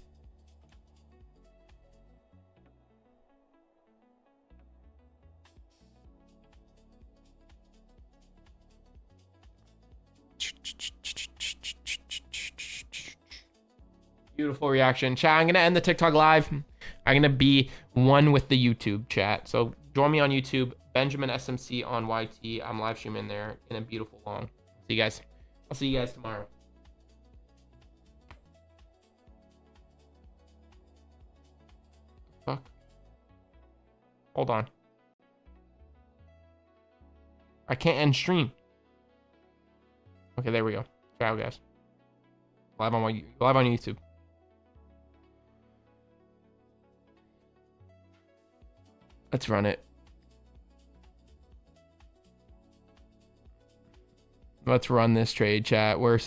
Beautiful reaction. Chat, I'm going to end the TikTok live. I'm going to be one with the YouTube chat. So join me on YouTube. Benjamin SMC on YT. I'm live streaming there in a beautiful long. See you guys. I'll see you guys tomorrow. Fuck. Hold on. I can't end stream. Okay, there we go. Ciao, guys. Live on YouTube. Let's run it. Let's run this trade, chat. We're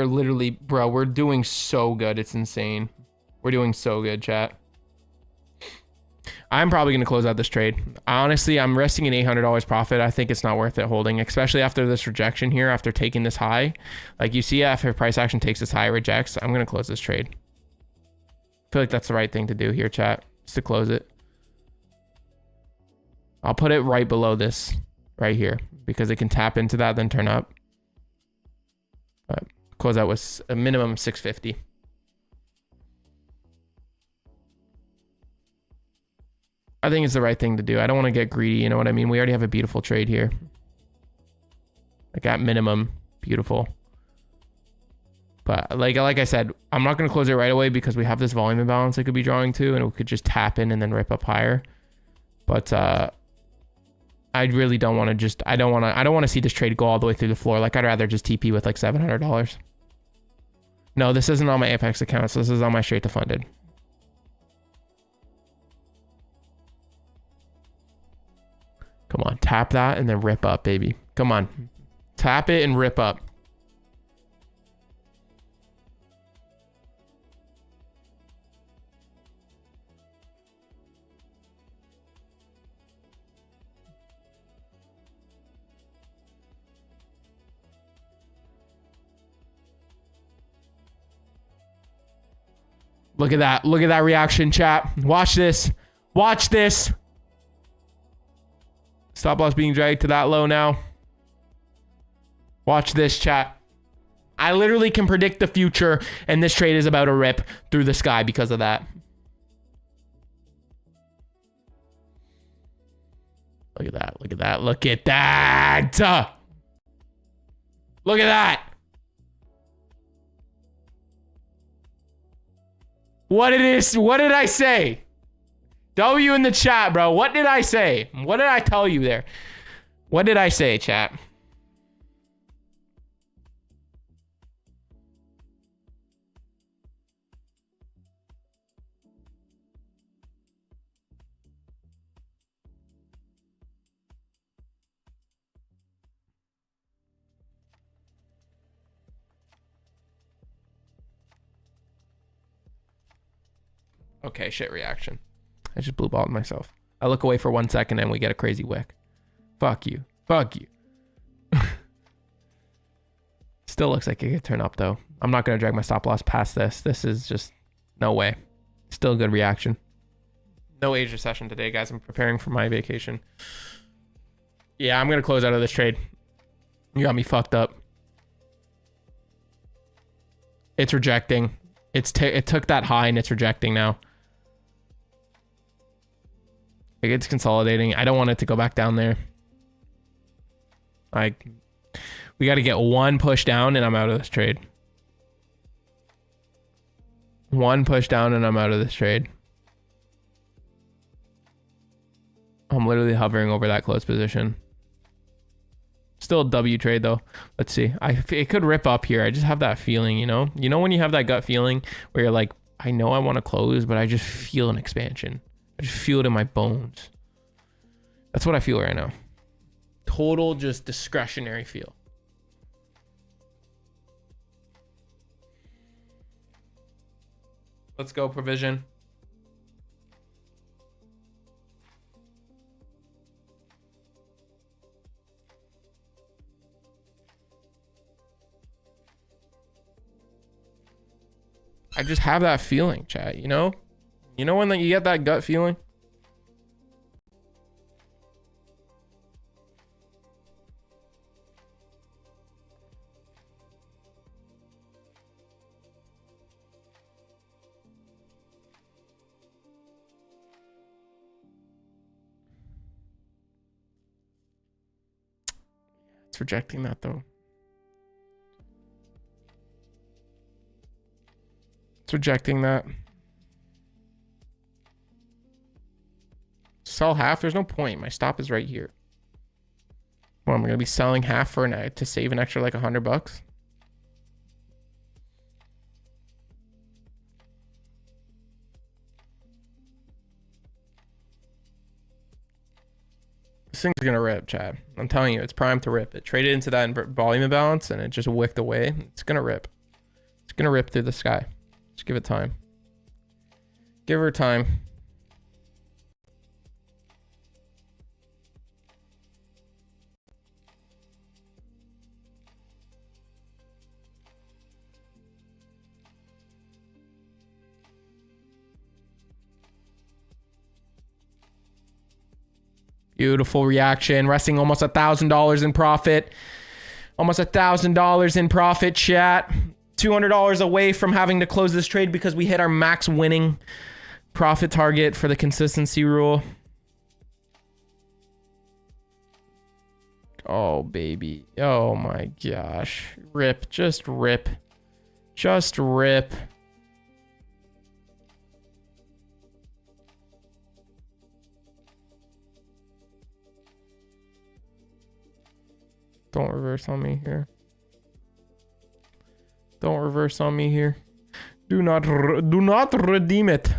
literally, bro, we're doing so good. It's insane. We're doing so good, chat. I'm probably going to close out this trade. Honestly, I'm resting an $800 profit. I think it's not worth it holding, especially after this rejection here, after taking this high. Like you see, after price action takes this high, rejects, I'm going to close this trade. I feel like that's the right thing to do here, chat, just to close it. I'll put it right below this right here because it can tap into that, then turn up. But close out with a minimum of 650. I think it's the right thing to do. I don't want to get greedy. You know what I mean? We already have a beautiful trade here. Like at minimum, beautiful. But like I said, I'm not going to close it right away because we have this volume imbalance it could be drawing to, and we could just tap in and then rip up higher. But I really don't want to just, I don't want to see this trade go all the way through the floor. Like I'd rather just TP with like $700. No, this isn't on my Apex account. So this is on my straight to funded. Come on, tap that and then rip up, baby. Come on, tap it and rip up. Look at that. Look at that reaction, chat. Watch this. Watch this. Stop loss being dragged to that low now. Watch this, chat. I literally can predict the future, and this trade is about to rip through the sky because of that. Look at that. Look at that. Look at that. Look at that. What did I say? W in the chat, bro. What did I say? What did I tell you there? What did I say, chat? Okay, shit reaction. I just blue balled myself. I look away for 1 second and we get a crazy wick. Fuck you. Fuck you. Still looks like it could turn up though. I'm not going to drag my stop loss past this. This is just no way. Still a good reaction. No Asia session today, guys. I'm preparing for my vacation. Yeah, I'm going to close out of this trade. You got me fucked up. It's rejecting. It took that high and it's rejecting now. Like, it's consolidating. I don't want it to go back down there. Like, we got to get one push down and I'm out of this trade. One push down and I'm out of this trade. I'm literally hovering over that close position. Still a W trade though. Let's see. It could rip up here. I just have that feeling, you know? You know when you have that gut feeling where you're like, I know I want to close, but I just feel an expansion. I just feel it in my bones. That's what I feel right now. Total just discretionary feel. Let's go, provision. I just have that feeling, chat, you know? You know when you get that gut feeling? It's rejecting that though. It's rejecting that. Sell half? There's no point. My stop is right here. Well, I'm gonna be selling half for to save an extra like $100. This thing's gonna rip, Chad. I'm telling you, it's primed to rip. It traded into that volume imbalance and it just wicked away. It's gonna rip. It's gonna rip through the sky. Just give it time. Give her time. Beautiful reaction. Resting almost $1,000 in profit. Almost $1,000 in profit, chat. $200 away from having to close this trade because we hit our max winning profit target for the consistency rule. Oh, baby. Oh, my gosh. Rip. Just rip. Just rip. Don't reverse on me here. Don't reverse on me here. Do not redeem it.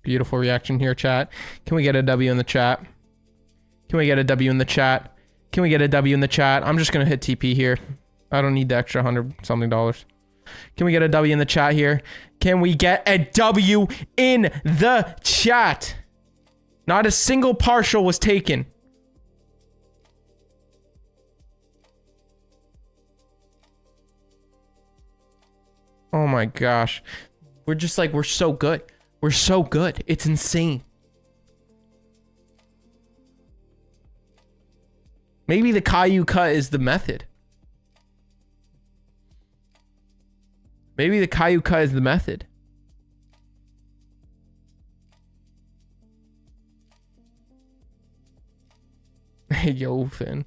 Beautiful reaction here, chat. Can we get a W in the chat? Can we get a W in the chat? Can we get a W in the chat? I'm just going to hit TP here. I don't need the extra $100 something. Can we get a W in the chat here? Can we get a W in the chat? Not a single partial was taken. Oh my gosh. We're just like, we're so good. We're so good. It's insane. Maybe the Caillou cut is the method. Maybe the Caillou cut is the method. Hey, yo, Finn.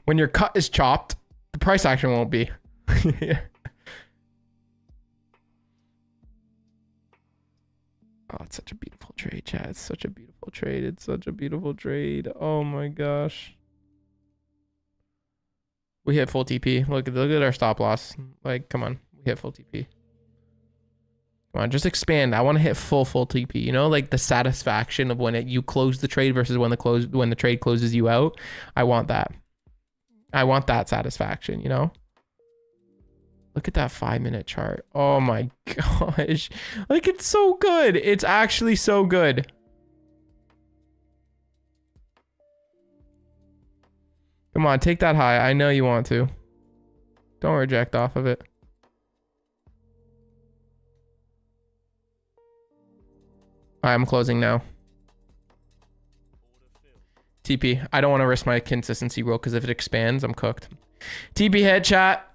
When your cut is chopped, the price action won't be. Oh, it's such a beautiful trade, chat. It's such a beautiful trade. It's such a beautiful trade. Oh my gosh. We hit full TP. Look at our stop loss. Like, come on. We hit full TP. Come on, just expand. I want to hit full TP. You know, like the satisfaction of when you close the trade versus when the trade closes you out. I want that. I want that satisfaction, you know? Look at that 5-minute chart. Oh my gosh. Like, it's so good. It's actually so good. Come on, take that high. I know you want to. Don't reject off of it. I'm closing now. TP. I don't want to risk my consistency roll because if it expands, I'm cooked. TP hit, chat.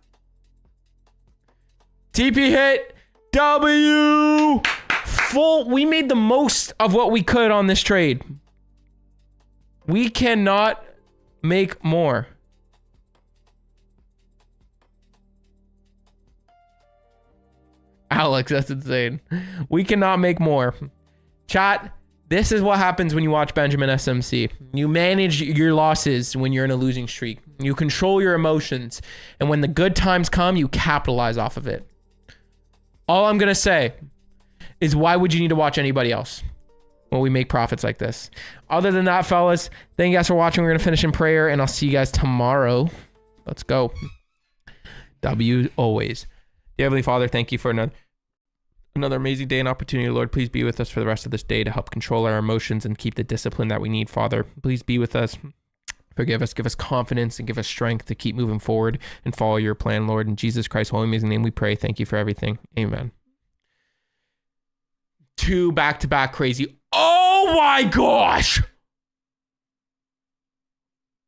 TP hit. W. Full. We made the most of what we could on this trade. We cannot make more. Alex, that's insane. We cannot make more. Chat, this is what happens when you watch Benjamin SMC. You manage your losses when you're in a losing streak. You control your emotions. And when the good times come, you capitalize off of it. All I'm going to say is, why would you need to watch anybody else when we make profits like this? Other than that, fellas, thank you guys for watching. We're going to finish in prayer, and I'll see you guys tomorrow. Let's go. W always. Dear Heavenly Father, thank you for another amazing day and opportunity. Lord, please be with us for the rest of this day to help control our emotions and keep the discipline that we need, Father. Please be with us. Forgive us, give us confidence, and give us strength to keep moving forward and follow your plan, Lord. In Jesus Christ's holy amazing name we pray. Thank you for everything. Amen. 2 back-to-back crazy. Oh my gosh!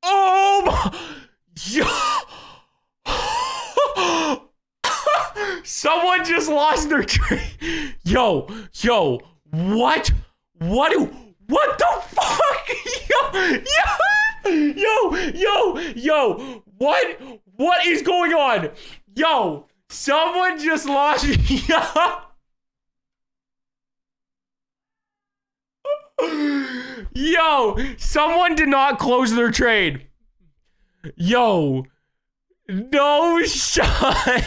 Oh my... Someone just lost their trade. Yo, what? What the fuck? Yo, what is going on? Yo, someone just lost. Yo, someone did not close their trade. Yo, no shot.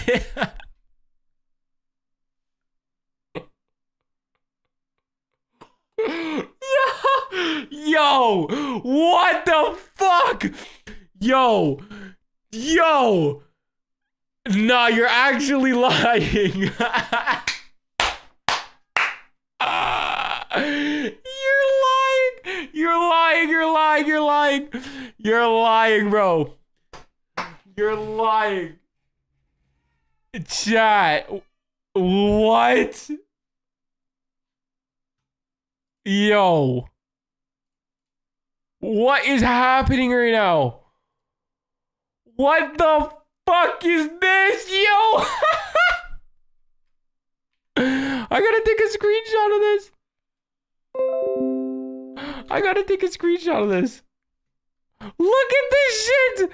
Yo, what the fuck? Yo, nah, you're actually lying. You're lying, bro. You're lying. Chat, what? Yo, what is happening right now? What the fuck is this? Yo, I gotta take a screenshot of this. Look at this shit.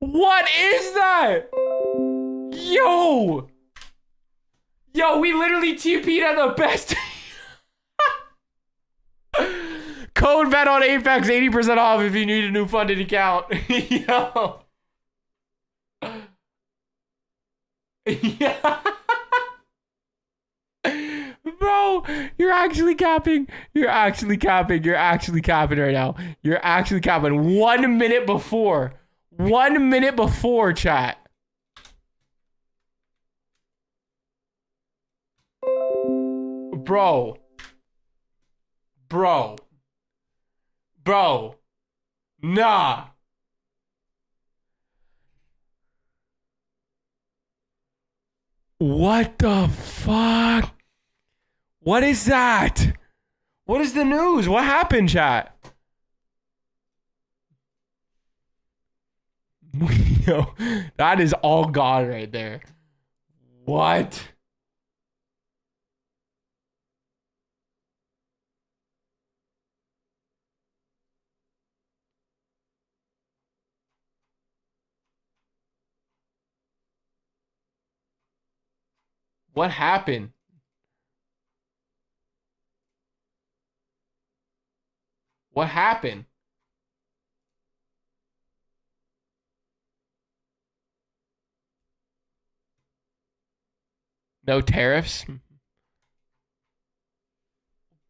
What is that? Yo, we literally TP'd at the best. Code bet on Apex, 80% off if you need a new funded account. Yo. Yeah. Bro, you're actually capping. You're actually capping right now. You're actually capping. 1 minute before. 1 minute before, chat. Bro. Nah. What the fuck? What is that? What is the news? What happened, chat? Yo, that is all God right there. What? What happened? What happened? No tariffs?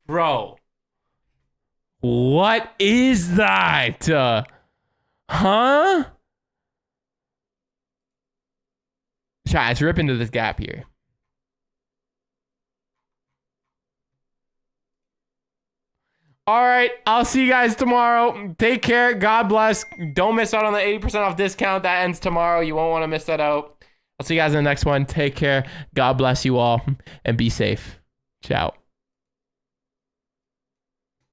Bro. What is that? Huh? Chat, let's rip into this gap here. All right, I'll see you guys tomorrow. Take care. God bless. Don't miss out on the 80% off discount. That ends tomorrow. You won't want to miss that out. I'll see you guys in the next one. Take care. God bless you all and be safe. Ciao.